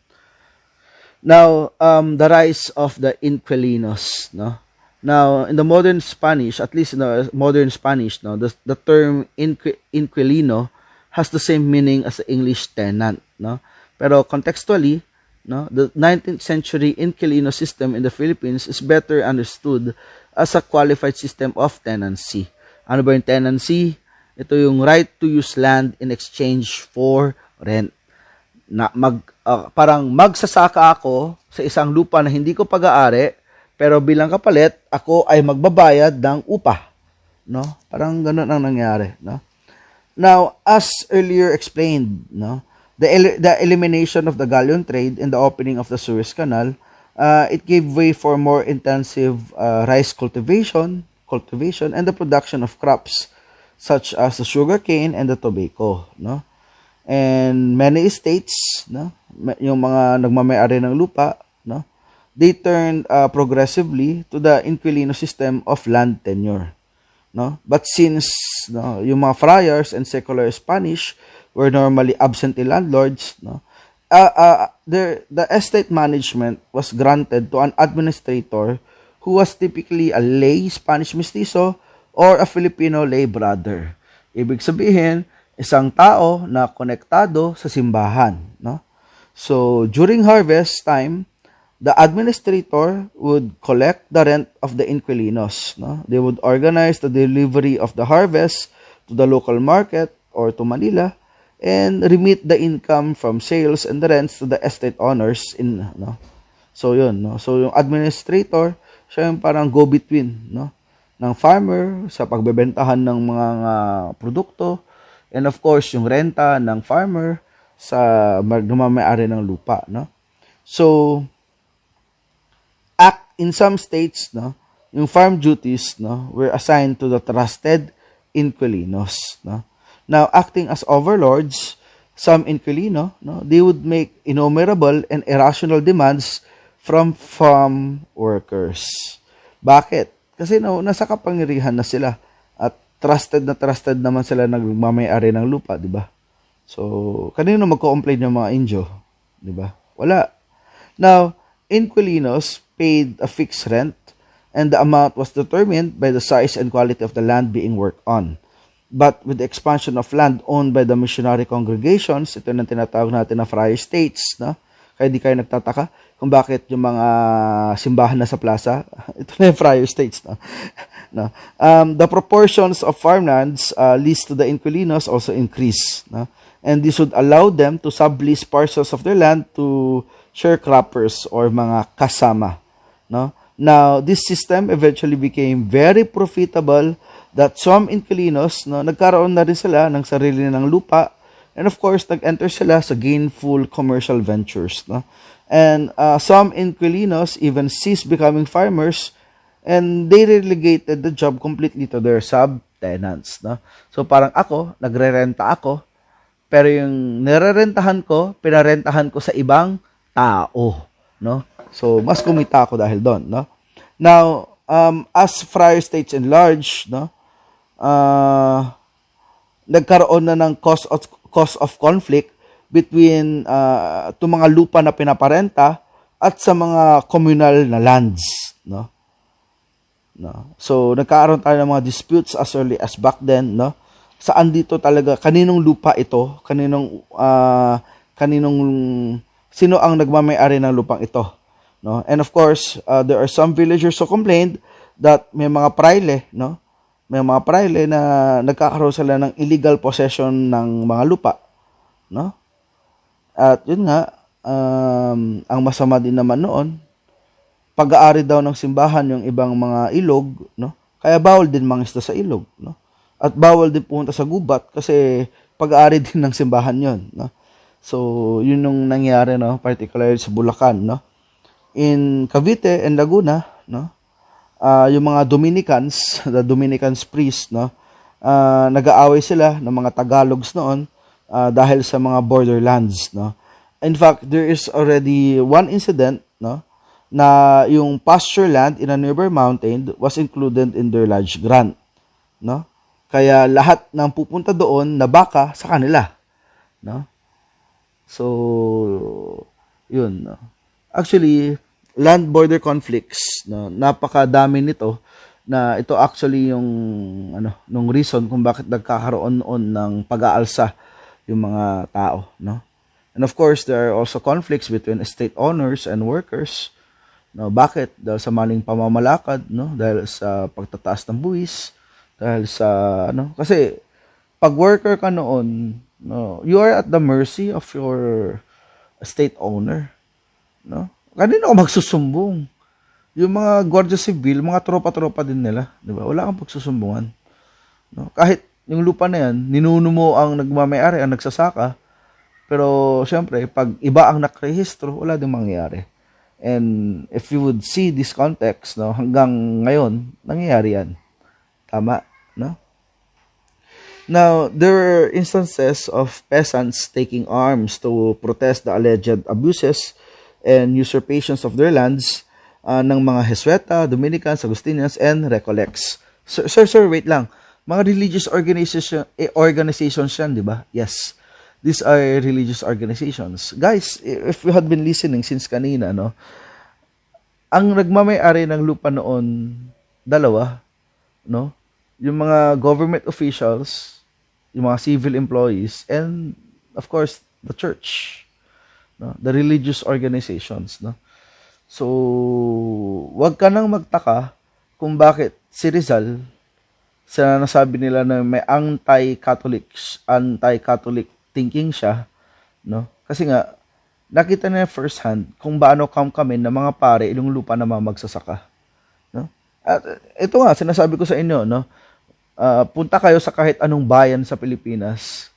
Now, the rise of the inquilinos, no? Now, in the modern Spanish, at least in the modern Spanish, no, the term inquilino has the same meaning as the English tenant, no? Pero contextually, no, the 19th century inquilino system in the Philippines is better understood as a qualified system of tenancy. Ano ba yung tenancy? Ito yung right to use land in exchange for rent. Na parang magsasaka ako sa isang lupa na hindi ko pag-aari, pero bilang kapalit, ako ay magbabayad ng upa, no? Parang ganun ang nangyari, no? Now, as earlier explained, no, the elimination of the Galleon Trade and the opening of the Suez Canal, it gave way for more intensive rice cultivation and the production of crops such as the sugarcane and the tobacco, no? And many estates, no, yung mga nagmamay-ari ng lupa, no, they turned progressively to the inquilino system of land tenure, no? But since, no, yung mga friars and secular Spanish were normally absentee landlords, no, the estate management was granted to an administrator who was typically a lay Spanish mestizo or a Filipino lay brother. Ibig sabihin, isang tao na konektado sa simbahan, no? So, during harvest time, the administrator would collect the rent of the inquilinos, no? They would organize the delivery of the harvest to the local market or to Manila, and remit the income from sales and the rents to the estate owners in, no. So yun, no. So yung administrator, siya yung parang go-between, no, ng farmer sa pagbebentahan ng mga produkto, and of course yung renta ng farmer sa may-ari ng lupa, no. So in some states, no, yung farm duties, no, were assigned to the trusted inquilinos, no. Now, acting as overlords, some inquilino, no, they would make innumerable and irrational demands from farm workers. Bakit? Kasi no, nasa kapangyarihan na sila at trusted naman sila nagmamay-ari ng lupa, di ba? So, kanino magko-complain yung mga Indio, di ba? Wala. Now, inquilinos paid a fixed rent, and the amount was determined by the size and quality of the land being worked on. But with the expansion of land owned by the missionary congregations, ito na tinatawag natin na friar states, no? Kaya di kayo nagtataka kung bakit yung mga simbahan na sa plaza, ito na yung friar states, no? No. The proportions of farmlands leased to the inquilinos also increase, no? And this would allow them to sublease parcels of their land to sharecroppers or mga kasama, no? Now, this system eventually became very profitable that some inquilinos, no, nagkaroon na rin sila ng sarili ng lupa, and of course, nag-enter sila sa gainful commercial ventures, no? And some inquilinos even ceased becoming farmers, and they relegated the job completely to their subtenants, no? So parang ako, nagre-renta ako, pero yung nirerentahan ko, pinarentahan ko sa ibang tao, no? So, mas kumita ako dahil doon, no? Now, as friar states enlarge, no, nagkaroon na ng cause of conflict between itong mga lupa na pinaparenta at sa mga communal na lands, no? No. So, nagkaroon tayo ng mga disputes as early as back then, no? Saan dito talaga, kaninong lupa ito, sino ang nagmamay-ari ng lupang ito, no? And of course, there are some villagers who complained that may mga praile, no? May mga praile na nagkakaroon sila ng illegal possession ng mga lupa, no? At yun nga, ang masama din naman noon, pag-aari daw ng simbahan yung ibang mga ilog, no? Kaya bawal din mangisda sa ilog, no? At bawal din pumunta sa gubat kasi pag-aari din ng simbahan yon, no? So, yun yung nangyari, no, particularly sa Bulacan, no. In Cavite and Laguna, no, yung mga Dominicans, the Dominicans priest, no, nag-aaway sila ng mga Tagalogs noon dahil sa mga borderlands, no. In fact, there is already one incident, no, na yung pasture land in a nearby mountain was included in their large grant, no. Kaya lahat ng pupunta doon na baka sa kanila, no. So, yun, no. Actually, land border conflicts, no, napakadami nito, na ito actually yung nung reason kung bakit nagkakaroon noon ng pag-aalsa yung mga tao, no. And of course, there are also conflicts between estate owners and workers, no. Bakit? Dahil sa maling pamamalakad, no, dahil sa pagtataas ng buwis, dahil sa kasi pag worker ka noon, no, you are at the mercy of your estate owner, no. Kanino ka magsusumbong? Yung mga Guardia Civil, mga tropa-tropa din nila, di ba? Wala kang pagsusumbungan, no. Kahit yung lupa na yan, ninuno mo ang nagmamay-ari, ang nagsasaka, pero syempre, pag iba ang nakrehistro, wala din mangyayari. And if you would see this context, no, hanggang ngayon, nangyayari yan. Tama, no? Now, there were instances of peasants taking arms to protest the alleged abuses and usurpations of their lands ng mga Jesueta, Dominicans, Agustinians, and Recollects. Sir, wait lang. Mga religious organizations yan, di ba? Yes. These are religious organizations. Guys, if you had been listening since kanina, no, ang nagmamay-ari ng lupa noon, dalawa, no? Yung mga government officials, yung mga civil employees, and of course, the church, no? The religious organizations, no? So, wag ka nang magtaka kung bakit si Rizal, sa nasabi nila na may anti-Catholic thinking siya, no? Kasi nga nakita niya first hand kung paano kami ng mga pare ilong lupa na magsasaka, no? At ito nga sinasabi ko sa inyo, no? Punta kayo sa kahit anong bayan sa Pilipinas,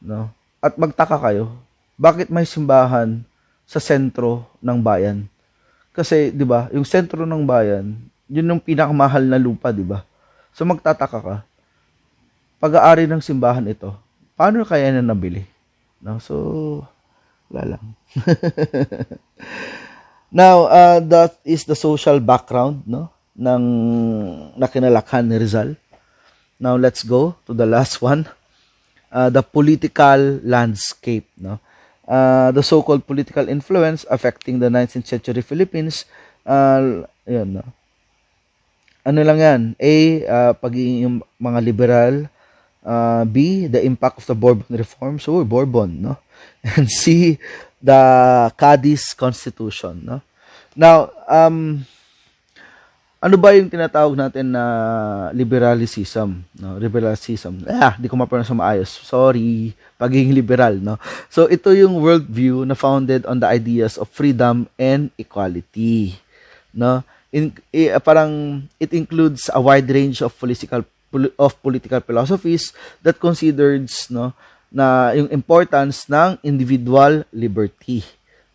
no? At magtaka kayo, bakit may simbahan sa sentro ng bayan? Kasi 'di ba, yung sentro ng bayan, yun yung pinakamahal na lupa, 'di ba? So magtataka ka, pag-aari ng simbahan ito, paano kaya na nabili? No? So wala lang. Now, that is the social background, no, ng nakinalakhan ni Rizal. Now let's go to the last one, the political landscape, no. The so-called political influence affecting the 19th century Philippines. Yun, no. Ano lang yan? A, pagiging mga liberal. B, the impact of the Bourbon reforms. So, Bourbon, no? And C, the Cadiz Constitution, no? Now, ano ba yung tinatawag natin na liberalism, no? Liberalism. Di ko ma-pronounce maayos. Sorry. Pagiging liberal, no? So, ito yung worldview na founded on the ideas of freedom and equality, no? Parang it includes a wide range of political philosophies that considers, no, na yung importance ng individual liberty,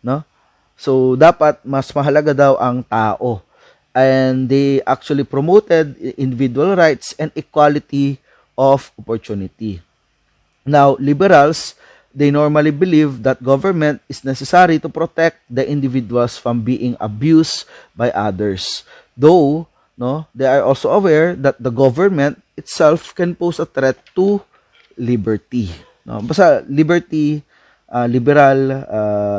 no? So dapat mas mahalaga daw ang tao, and they actually promoted individual rights and equality of opportunity. Now, liberals, they normally believe that government is necessary to protect the individuals from being abused by others. Though, no, they are also aware that the government itself can pose a threat to liberty. No, basta liberty,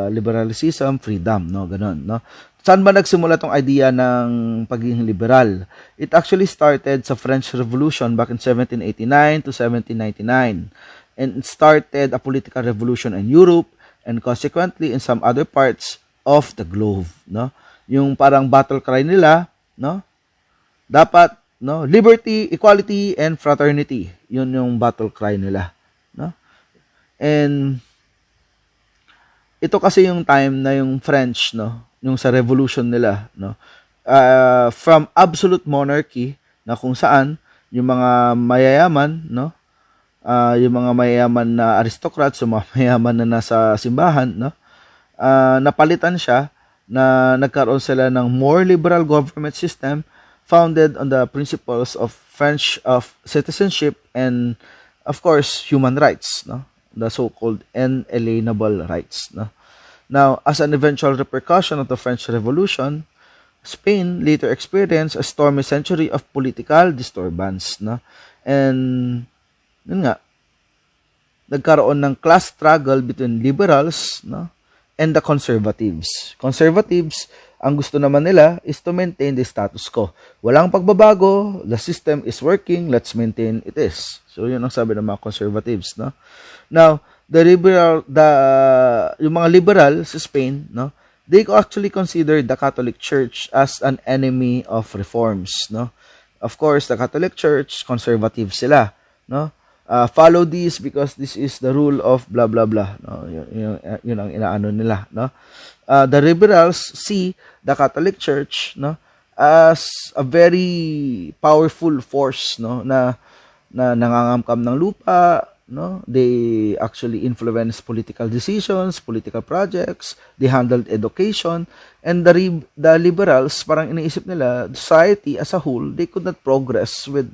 liberalism, freedom, no, ganun, no. Saan ba nagsimula tong idea ng pagiging liberal? It actually started sa French Revolution back in 1789 to 1799. And it started a political revolution in Europe and consequently in some other parts of the globe, no? Yung parang battle cry nila, no? Dapat, no, liberty, equality and fraternity. Yun yung battle cry nila, no? And ito kasi yung time na yung French, no, yung sa revolution nila, no? From absolute monarchy na kung saan yung mga mayayaman, no, yung mga mayayaman na aristocrats, yung mga mayayaman na nasa simbahan, no, napalitan siya na nagkaroon sila ng more liberal government system founded on the principles of French of citizenship and of course human rights, no, the so-called inalienable rights, no. Now, as an eventual repercussion of the French Revolution, Spain later experienced a stormy century of political disturbance, no, and yun nga, nagkaroon ng class struggle between liberals, no, and the conservatives. Conservatives, ang gusto naman nila is to maintain the status quo. Walang pagbabago, the system is working, let's maintain it is. So, yun ang sabi ng mga conservatives, no. Now, yung mga liberal sa Spain, no, they actually consider the Catholic Church as an enemy of reforms, no. Of course, the Catholic Church, conservative sila, no. Follow this because this is the rule of blah blah blah, no. Yun ang inaano nila, no. The liberals see the Catholic Church, no, as a very powerful force, no, na nangangamkam ng lupa, no. They actually influence political decisions, political projects, they handled education, and the liberals, parang iniisip nila, society as a whole, they could not progress with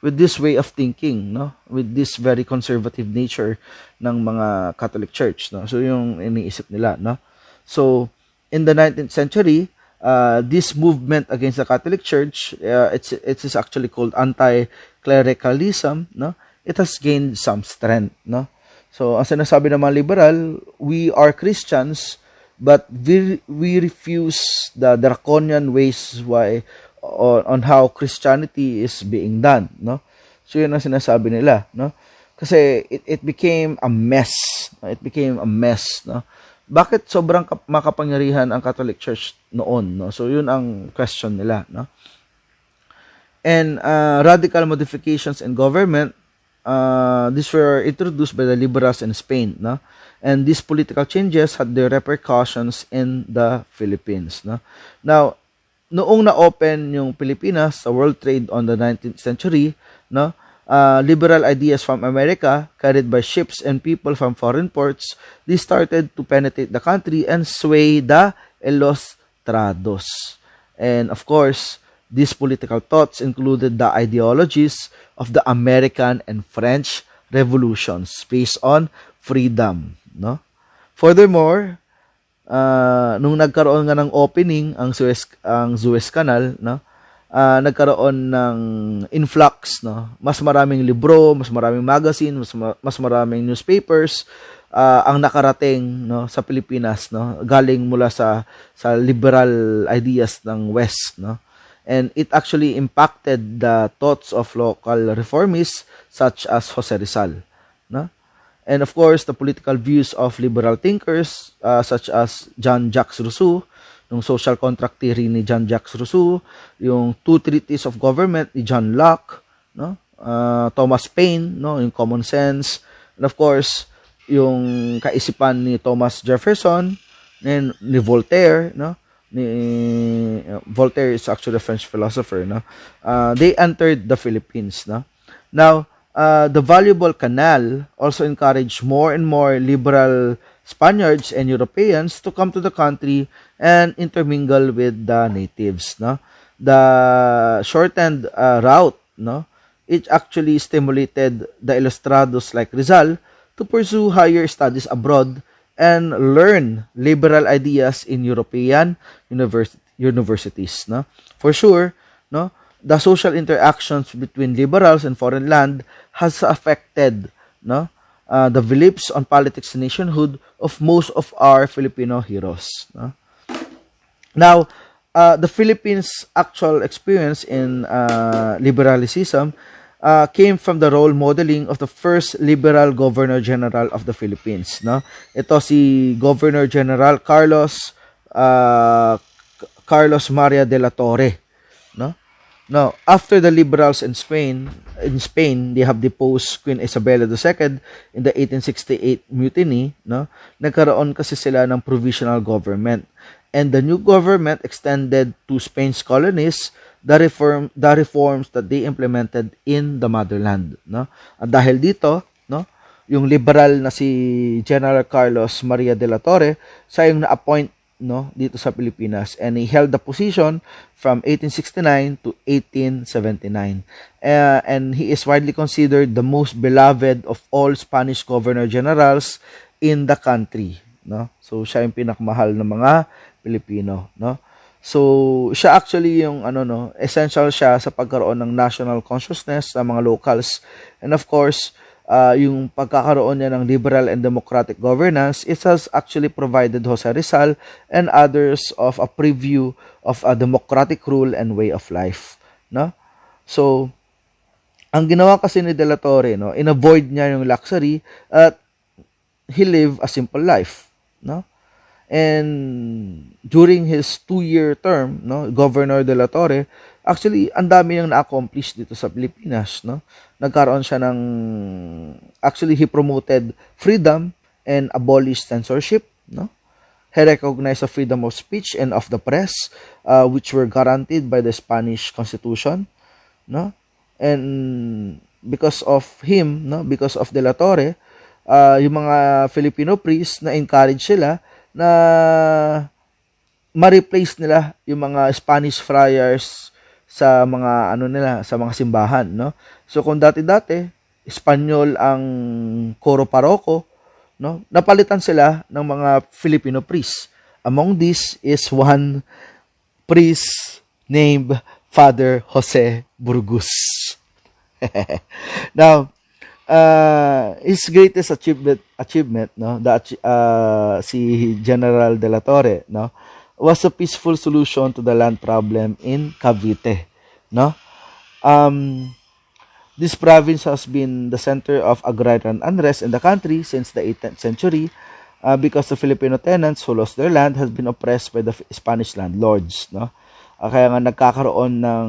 this way of thinking, no, with this very conservative nature ng mga Catholic Church, no. So yung iniisip nila, no. So in the 19th century, this movement against the Catholic Church, it is actually called Anti-Clericalism, no. It has gained some strength, no. So ang sinasabi ng mga liberal, we are Christians, but we refuse the draconian ways on how Christianity is being done, no. So yun ang sinasabi nila, no. Kasi it became a mess. It became a mess, no. Bakit sobrang makapangyarihan ang Catholic Church noon, no? So yun ang question nila, no. And radical modifications in government these were introduced by the liberals in Spain, no? And these political changes had their repercussions in the Philippines, no? Now, noong na-open yung Pilipinas sa world trade on the 19th century, no? Liberal ideas from America, carried by ships and people from foreign ports, they started to penetrate the country and sway the ilustrados. And of course, these political thoughts included the ideologies of the American and French revolutions based on freedom, no? Furthermore, nung nagkaroon nga ng opening ang Suez Canal, no? Nagkaroon ng influx, no? Mas maraming libro, mas maraming magazine, mas maraming newspapers ang nakarating, no, sa Pilipinas, no? Galing mula sa liberal ideas ng West, no? And it actually impacted the thoughts of local reformists such as Jose Rizal, no? And of course, the political views of liberal thinkers such as Jean-Jacques Rousseau, yung social contract theory ni Jean-Jacques Rousseau, yung Two Treatises of Government ni John Locke, no? Thomas Paine, no, yung common sense, and of course, yung kaisipan ni Thomas Jefferson, ni Voltaire, no? Voltaire is actually a French philosopher, no? They entered the Philippines, no? Now, the valuable canal also encouraged more and more liberal Spaniards and Europeans to come to the country and intermingle with the natives, no? The shortened route, no? It actually stimulated the ilustrados like Rizal to pursue higher studies abroad and learn liberal ideas in European universities, no? For sure, no? The social interactions between liberals and foreign land has affected, no, the beliefs on politics and nationhood of most of our Filipino heroes, no? Now, the Philippines' actual experience in liberalism came from the role modeling of the first liberal Governor General of the Philippines, no? Ito si Governor General Carlos Maria de la Torre, no? Now, after the liberals in Spain, they have deposed Queen Isabella II in the 1868 mutiny, no? Nagkaroon kasi sila ng provisional government. And the new government extended to Spain's colonies the reforms that they implemented in the motherland, no? At dahil dito, no, yung liberal na si General Carlos Maria de la Torre, siya yung na-appoint, no, dito sa Pilipinas, and he held the position from 1869 to 1879, and he is widely considered the most beloved of all Spanish governor generals in the country, no? So siya yung pinakamahal ng mga Pilipino, no? So siya actually yung essential siya sa pagkaroon ng national consciousness sa mga locals, and of course yung pagkakaroon niya ng liberal and democratic governance, it has actually provided Jose Rizal and others of a preview of a democratic rule and way of life, no? So, ang ginawa kasi ni De La Torre, no, in-avoid niya yung luxury at he lived a simple life, no? And during his 2-year term, no, Governor De La Torre, actually, ang dami niyang na-accomplish dito sa Pilipinas, no? Nagkaroon siya ng, actually, he promoted freedom and abolished censorship, no? He recognized the freedom of speech and of the press, which were guaranteed by the Spanish Constitution, no? And because of him, no, because of De La Torre, yung mga Filipino priests na-encourage sila na ma-replace nila yung mga Spanish friars sa mga sa mga simbahan, no? So kung dati-dati Espanyol ang koro paroko, no? Napalitan sila ng mga Filipino priests. Among these is one priest named Father Jose Burgos. Now, his greatest achievement, no, si General De La Torre, no, was a peaceful solution to the land problem in Cavite, no? This province has been the center of agrarian unrest in the country since the 18th century because the Filipino tenants who lost their land has been oppressed by the Spanish landlords, no? Kaya nga nagkakaroon ng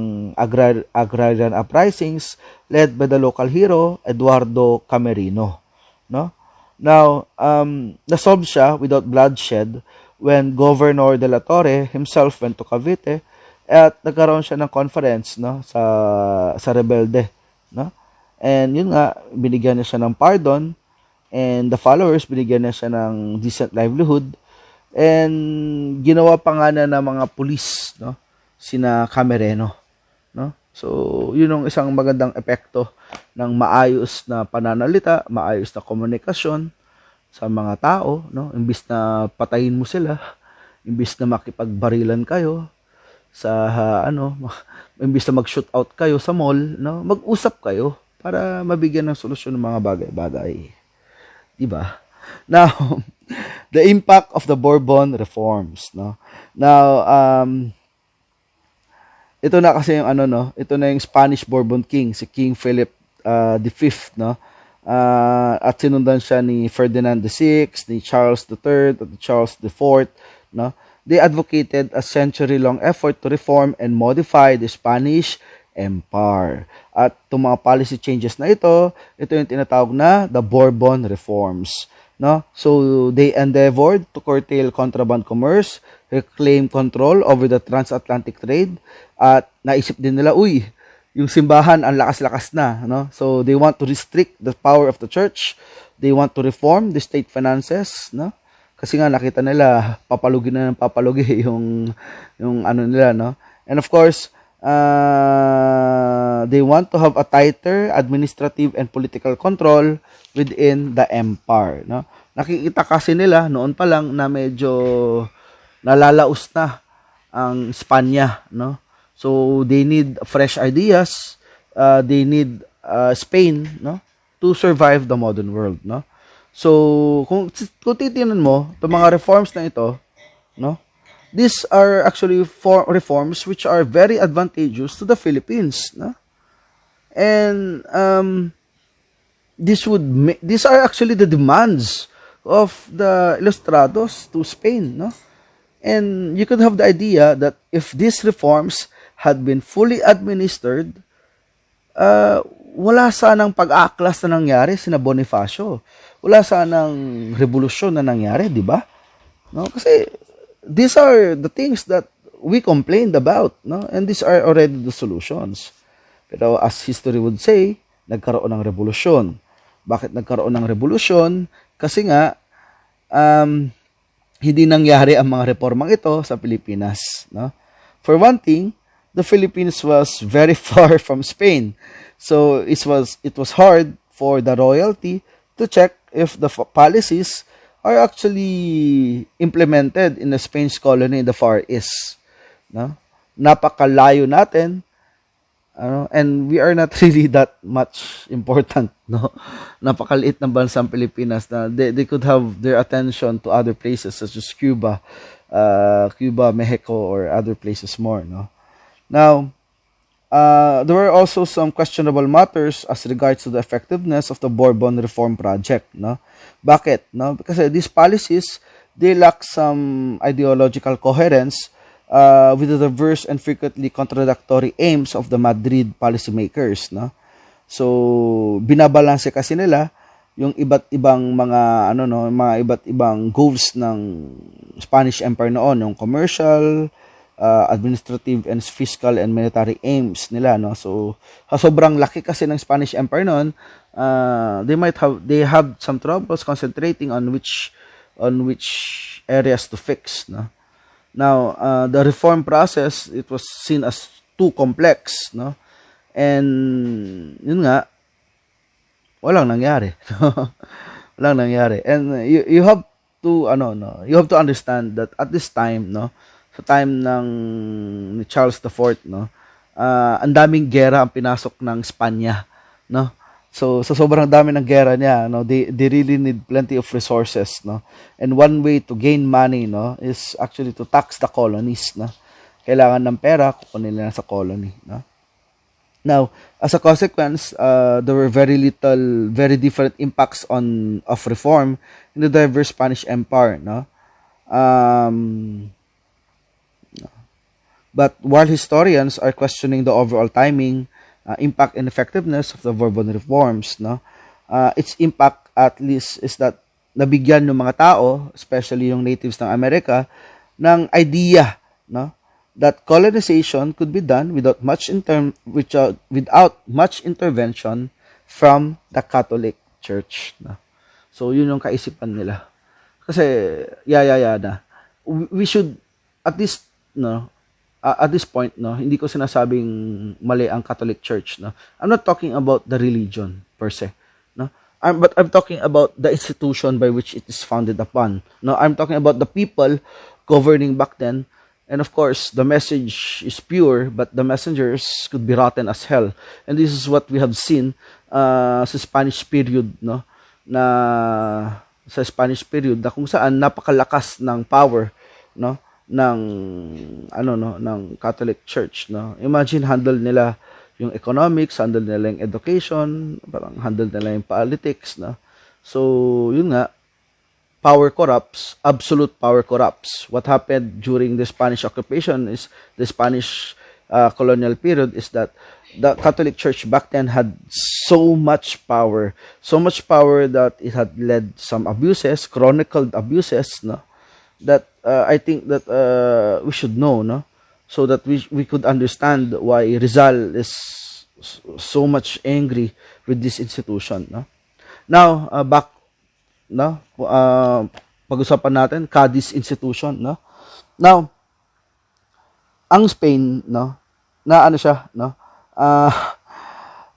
agrarian uprisings led by the local hero, Eduardo Camerino. No? Now, nasolve siya without bloodshed when Governor de la Torre himself went to Cavite at nagkaroon siya ng conference, no, sa rebelde, no? And yun nga, binigyan niya siya ng pardon, and the followers binigyan niya siya ng decent livelihood, and ginawa pa nga na ng mga pulis, no, sina Camereno, no? So, yun ang isang magandang epekto ng maayos na pananalita, maayos na komunikasyon sa mga tao, no? Imbis na patayin mo sila, imbis na makipagbarilan kayo sa imbis na mag-shoot out kayo sa mall, no? Mag-usap kayo para mabigyan ng solusyon ng mga bagay-bagay. Diba? Now, the impact of the Bourbon reforms, no? Now, ito na kasi yung ito na yung Spanish Bourbon King, si King Philip V, no? At sinundan siya ni Ferdinand VI, ni Charles III, at Charles IV, no? They advocated a century-long effort to reform and modify the Spanish Empire. At itong mga policy changes na ito yung tinatawag na the Bourbon reforms, no? So they endeavored to curtail contraband commerce, reclaim control over the transatlantic trade, at naisip din nila, yung simbahan ang lakas-lakas na, no? So they want to restrict the power of the church. They want to reform the state finances, no? Kasi nga nakita nila papalugi na ng papalugi yung nila, no? And of course, they want to have a tighter administrative and political control within the empire, no? Nakikita kasi nila noon pa lang na medyo nalalaos na ang Espanya, no? So they need fresh ideas, they need Spain, no, to survive the modern world, no? So kung titingnan mo itong mga reforms na ito, no, these are actually reforms which are very advantageous to the Philippines, no? And these are actually the demands of the Ilustrados to Spain, no? And you could have the idea that if these reforms had been fully administered, wala sanang pag-aaklas na nangyari sina Bonifacio. Wala sanang revolusyon na nangyari, di ba? No? Kasi these are the things that we complained about, no? And these are already the solutions. Pero as history would say, nagkaroon ng revolusyon. Bakit nagkaroon ng revolusyon? Kasi nga, hindi nangyari ang mga reformang ito sa Pilipinas, no? For one thing, the Philippines was very far from Spain. So it was hard for the royalty to check if the policies are actually implemented in the Spain's colony in the Far East, no? Napakalayo natin, and we are not really that much important, no? Napakaliit ng bansang Pilipinas na they could have their attention to other places such as Cuba, Mexico, or other places more, no? Now, there were also some questionable matters as regards to the effectiveness of the Bourbon Reform Project, no? Bakit, no? Because these policies, they lack some ideological coherence with the diverse and frequently contradictory aims of the Madrid policymakers, no? So, binabalanse kasi nila yung iba't ibang mga mga iba't ibang goals ng Spanish Empire noon, yung commercial, administrative and fiscal and military aims nila, no? So sobrang laki kasi ng Spanish Empire noon, they have some troubles concentrating on which areas to fix, no? Now, the reform process, it was seen as too complex, no? And yun nga, walang nangyari. Walang nangyari. And you have to you have to understand that at this time, no, sa time ni Charles IV, no, ang daming gera ang pinasok ng Espanya, no? So sa sobrang dami ng gera niya, no, they really need plenty of resources, no? And one way to gain money, no, is actually to tax the colonies, no? Kailangan ng pera, kukunin nila sa colony, no? Now, as a consequence, there were very different impacts of reform in the diverse Spanish Empire, no? But while historians are questioning the overall timing, impact and effectiveness of the Bourbon reforms, no, its impact at least is that nabigyan ng mga tao, especially yung natives ng Amerika, ng idea, no, that colonization could be done without without much intervention from the Catholic Church. No? So yun yung kaisipan nila. Kasi na. We should at least at this point, no, hindi ko sinasabing mali ang Catholic Church, no. I'm not talking about the religion per se, no. But I'm talking about the institution by which it is founded upon. No, I'm talking about the people governing back then. And of course, the message is pure, but the messengers could be rotten as hell. And this is what we have seen sa Spanish period, no, na sa Spanish period na kung saan napakalakas ng power, no, ng ng Catholic Church, no. Imagine, handle nila yung economics, handle nila yung education, parang handle nila yung politics, no. So yun nga, power corrupts, absolute power corrupts. What happened during the Spanish occupation is the Spanish colonial period is that the Catholic Church back then had so much power that it had led some abuses, chronicled abuses, no, that I think that we should know, no, so that we could understand why Rizal is so much angry with this institution, no. Now back, no, pag-usapan natin Cadiz institution, no. Now ang Spain, no, na siya, no,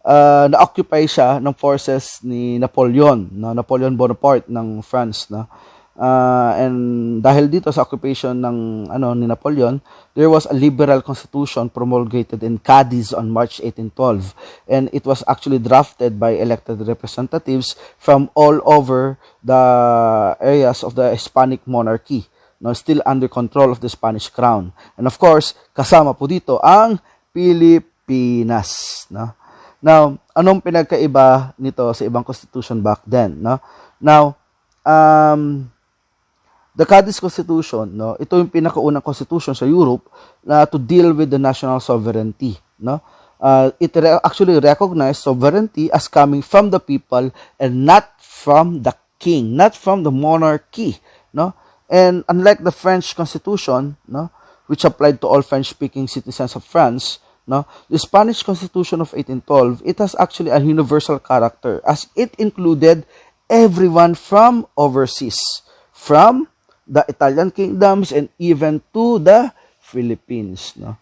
na-occupy siya ng forces ni Napoleon, no, Napoleon Bonaparte ng France, no. And dahil dito sa occupation ng ni Napoleon, there was a liberal constitution promulgated in Cadiz on March 1812, and it was actually drafted by elected representatives from all over the areas of the Hispanic monarchy, no, still under control of the Spanish crown. And of course, kasama po dito ang Pilipinas, no. Now, anong pinagkaiba nito sa ibang constitution back then, no? Now, the Cadiz Constitution, no, ito yung pinakaunang constitution sa Europe na to deal with the national sovereignty, no. It actually recognized sovereignty as coming from the people and not from the king, not from the monarchy, no. And unlike the French Constitution, no, which applied to all French-speaking citizens of France, no, the Spanish Constitution of 1812, it has actually a universal character as it included everyone from overseas, from the Italian kingdoms and even to the Philippines, no.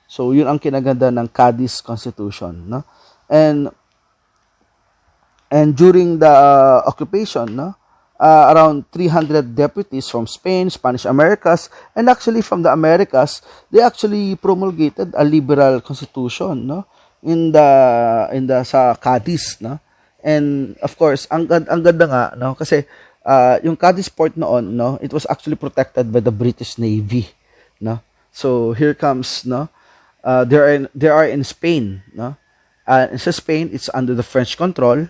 So yun ang kinaganda ng Cadiz Constitution, no. And during the occupation, no, around 300 deputies from Spain, Spanish Americas, and actually from the Americas, they actually promulgated a liberal constitution, no, in the sa Cadiz, no. And of course, ang ganda nga, no, kasi yung Cadiz port noon, no, it was actually protected by the British Navy, no. So here comes, no, there are in Spain, no. Sa Spain, it's under the French control,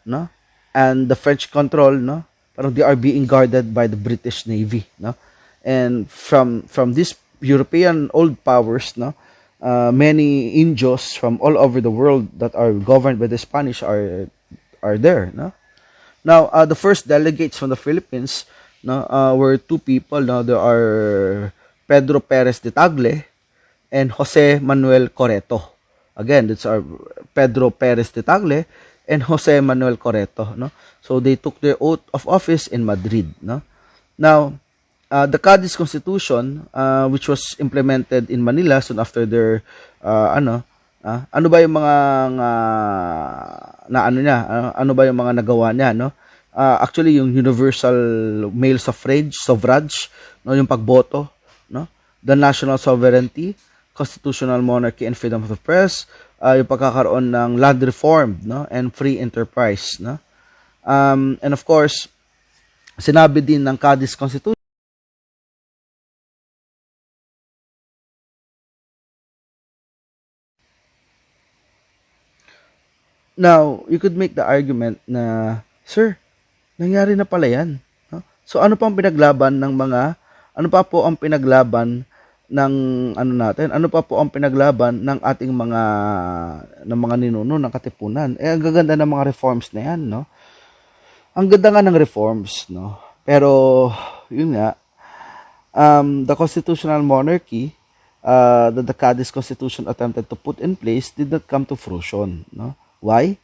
no, and the French control, no, parang they are being guarded by the British Navy, no. And from these European old powers, no, many Indios from all over the world that are governed by the Spanish are there, no. Now, the first delegates from the Philippines, no, were two people. No, there are Pedro Perez de Tagle and Jose Manuel Coreto. Again, that's our Pedro Perez de Tagle and Jose Manuel Coreto. No, so they took their oath of office in Madrid. No, now the Cadiz Constitution, which was implemented in Manila soon after their ano ba yung mga ano ba yung mga nagawa niya, no? Actually yung universal male suffrage, no, yung pagboto, no? The national sovereignty, constitutional monarchy and freedom of the press, yung pagkakaroon ng land reform, no, and free enterprise, no? And of course, sinabi din ng Cadiz Constitution now, you could make the argument na, sir, nangyari na pala yan. No? So, ano pa po ang pinaglaban ng ano natin, ano pa po ang pinaglaban ng ating mga ninuno ng Katipunan. Ang gaganda ng mga reforms na yan, no? Ang ganda nga ng reforms, no? Pero yun nga, the constitutional monarchy that the Cadiz Constitution attempted to put in place did not come to fruition, no? Why?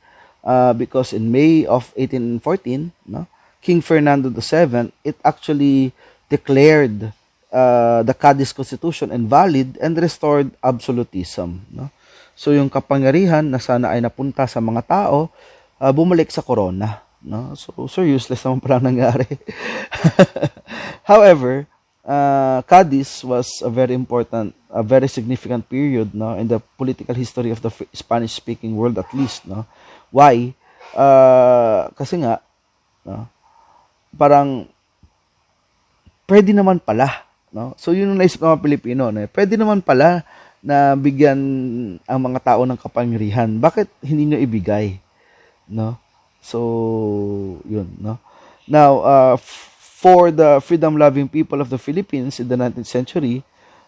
Because in May of 1814, no, King Fernando VII, it actually declared the Cadiz Constitution invalid and restored absolutism. No? So yung kapangyarihan na sana ay napunta sa mga tao, bumalik sa corona. No? So useless naman pala nangyari. However, Cadiz was a very significant period, no, in the political history of the Spanish-speaking world, at least. No? Why? Kasi nga, no, parang pwede naman pala, no? So yun yung naisip ng mga Pilipino, no? Pwede naman pala na bigyan ang mga tao ng kapangyarihan. Bakit hindi nyo ibigay, no? So yun, no? Now, for the freedom-loving people of the Philippines in the 19th century,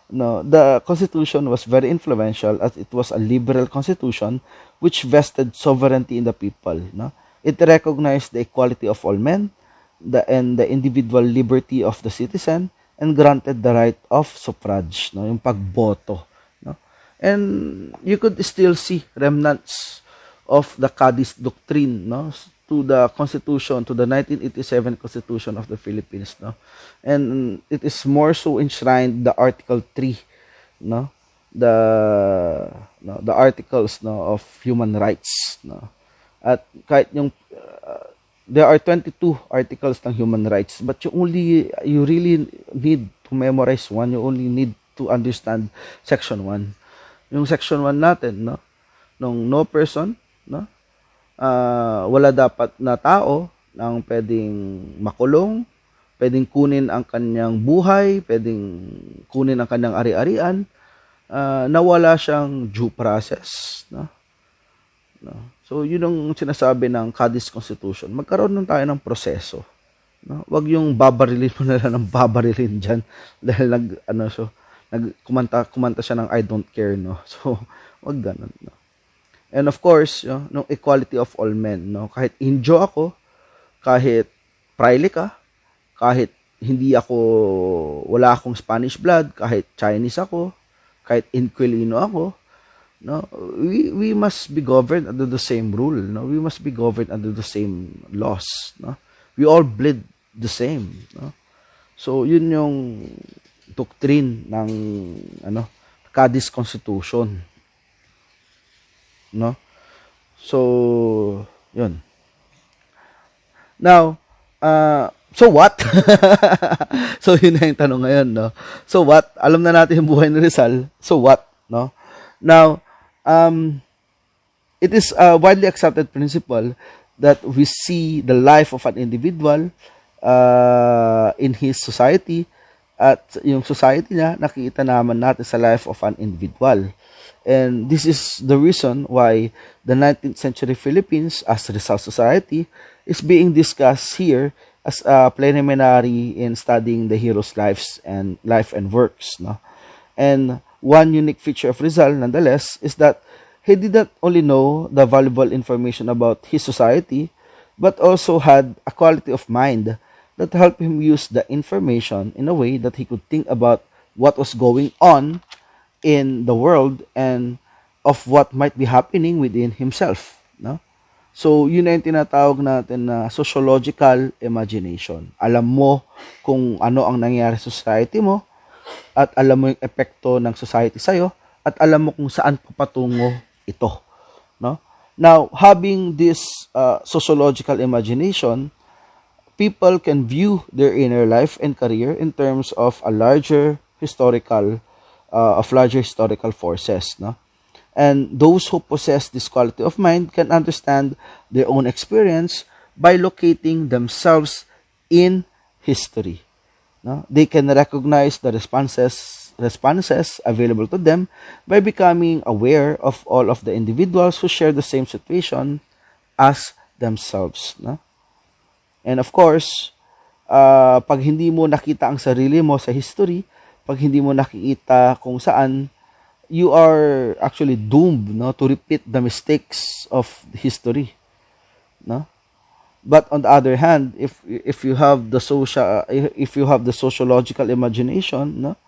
no, the Constitution was very influential as it was a liberal constitution which vested sovereignty in the people. No? It recognized the equality of all men, and the individual liberty of the citizen, and granted the right of suffrage, no, yung pagboto, no. And you could still see remnants of the Cadiz doctrine, no, to the Constitution, to the 1987 Constitution of the Philippines, no. And it is more so enshrined the Article 3, no, the articles, no, of human rights, no. At kahit yung there are 22 articles ng human rights, but you really need to memorize one. You only need to understand section 1. Yung section 1 natin, no, nung no person, no, wala dapat na tao nang pwedeng makulong, pwedeng kunin ang kanyang buhay, pwedeng kunin ang kanyang ari-arian, na wala siyang due process, no. So, yun ang sinasabi ng Cadiz Constitution. Magkaroon nun tayo ng proseso. No? Wag yung babarilin mo na lang ng babarilin dyan. Dahil kumanta siya ng I don't care, no? So, wag ganun, no? And of course, no, equality of all men, no? Kahit Indio ako, kahit Praile ka, kahit wala akong Spanish blood, kahit Chinese ako, kahit Inquilino ako, no, we must be governed under the same rule, no. We must be governed under the same laws, no. We all bleed the same, no. So yun yung doctrine ng Cadiz Constitution, no. So yun. Now, so what? So yun na yung tanong ngayon, no. So what? Alam na natin yung buhay ni Rizal. So what, no? Now, it is a widely accepted principle that we see the life of an individual in his society, at yung society niya nakikita naman natin sa life of an individual. And this is the reason why the 19th century Philippines as Rizal society is being discussed here as a preliminary in studying the heroes' life and works, no? And one unique feature of Rizal, nonetheless, is that he did not only know the valuable information about his society, but also had a quality of mind that helped him use the information in a way that he could think about what was going on in the world and of what might be happening within himself, no? So, yun na yung tinatawag natin na sociological imagination. Alam mo kung ano ang nangyayari sa society mo, at alam mo yung epekto ng society sa'yo, at alam mo kung saan papatungo ito, no? Now, having this sociological imagination, people can view their inner life and career in terms of larger historical forces, no? And those who possess this quality of mind can understand their own experience by locating themselves in history. No? They can recognize the responses available to them by becoming aware of all of the individuals who share the same situation as themselves. No? And of course, pag hindi mo nakita ang sarili mo sa history, pag hindi mo nakikita kung saan, you are actually doomed, no, to repeat the mistakes of history, no. But on the other hand, if you have the sociological imagination, no,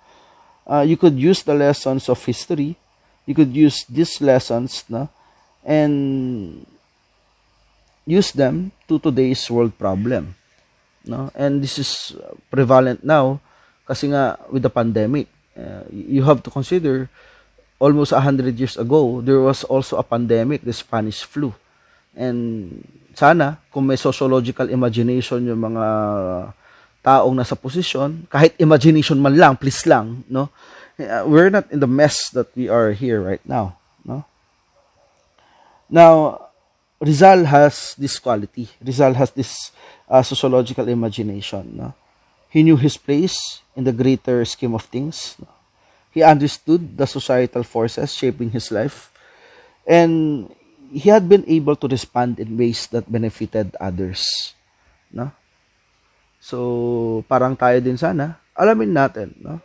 you could use the lessons of history, you could use these lessons, no, and use them to today's world problem, no. And this is prevalent now kasi nga with the pandemic. You have to consider almost 100 years ago there was also a pandemic, the Spanish flu. And sana kung may sociological imagination yung mga taong nasa posisyon, kahit imagination man lang, please lang, no. We're not in the mess that we are here right now, no. Now, Rizal has this quality. Rizal has this sociological imagination, no. He knew his place in the greater scheme of things, no? He understood the societal forces shaping his life, and he had been able to respond in ways that benefited others, no? So, parang tayo din sana, alamin natin, no?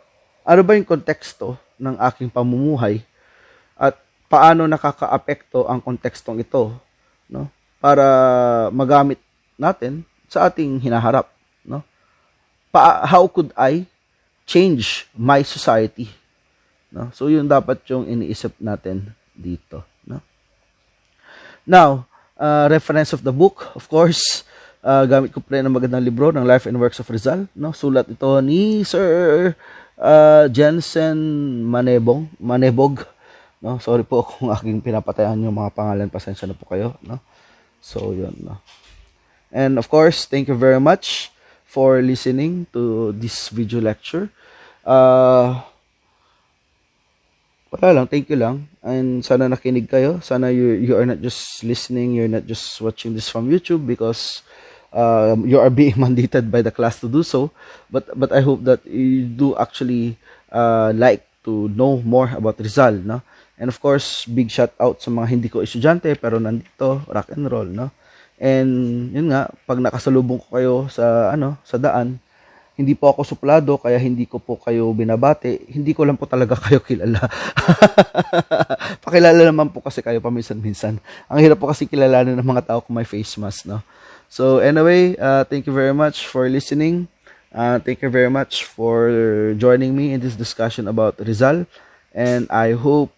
Ano ba yung konteksto ng aking pamumuhay at paano nakakaapekto ang kontekstong ito, no? Para magamit natin sa ating hinaharap, no? How could I change my society? No? So, yun dapat yung iniisip natin dito, no? Now, reference of the book, of course, gamit ko pa rin ang magandang libro ng Life and Works of Rizal, no? Sulat ito ni Sir Jensen Manebog, no? Sorry po kung aking pinapatayan yung mga pangalan, pasensya na po kayo, no? So, yun, no? And of course, thank you very much for listening to this video lecture. Wala lang, thank you lang. And sana nakinig kayo. Sana you are not just listening, you're not just watching this from YouTube because you are being mandated by the class to do so. But I hope that you do actually like to know more about Rizal, no? And of course, big shout out sa mga hindi ko estudyante pero nandito, rock and roll, no? And yun nga, pag nakasalubong ko kayo sa sa daan, hindi po ako suplado, kaya hindi ko po kayo binabati. Hindi ko lang po talaga kayo kilala. Pakilala naman po kasi kayo paminsan-minsan. Ang hirap po kasi kilalanin ng mga tao kung may face mask, no? So anyway, thank you very much for listening. Thank you very much for joining me in this discussion about Rizal. And I hope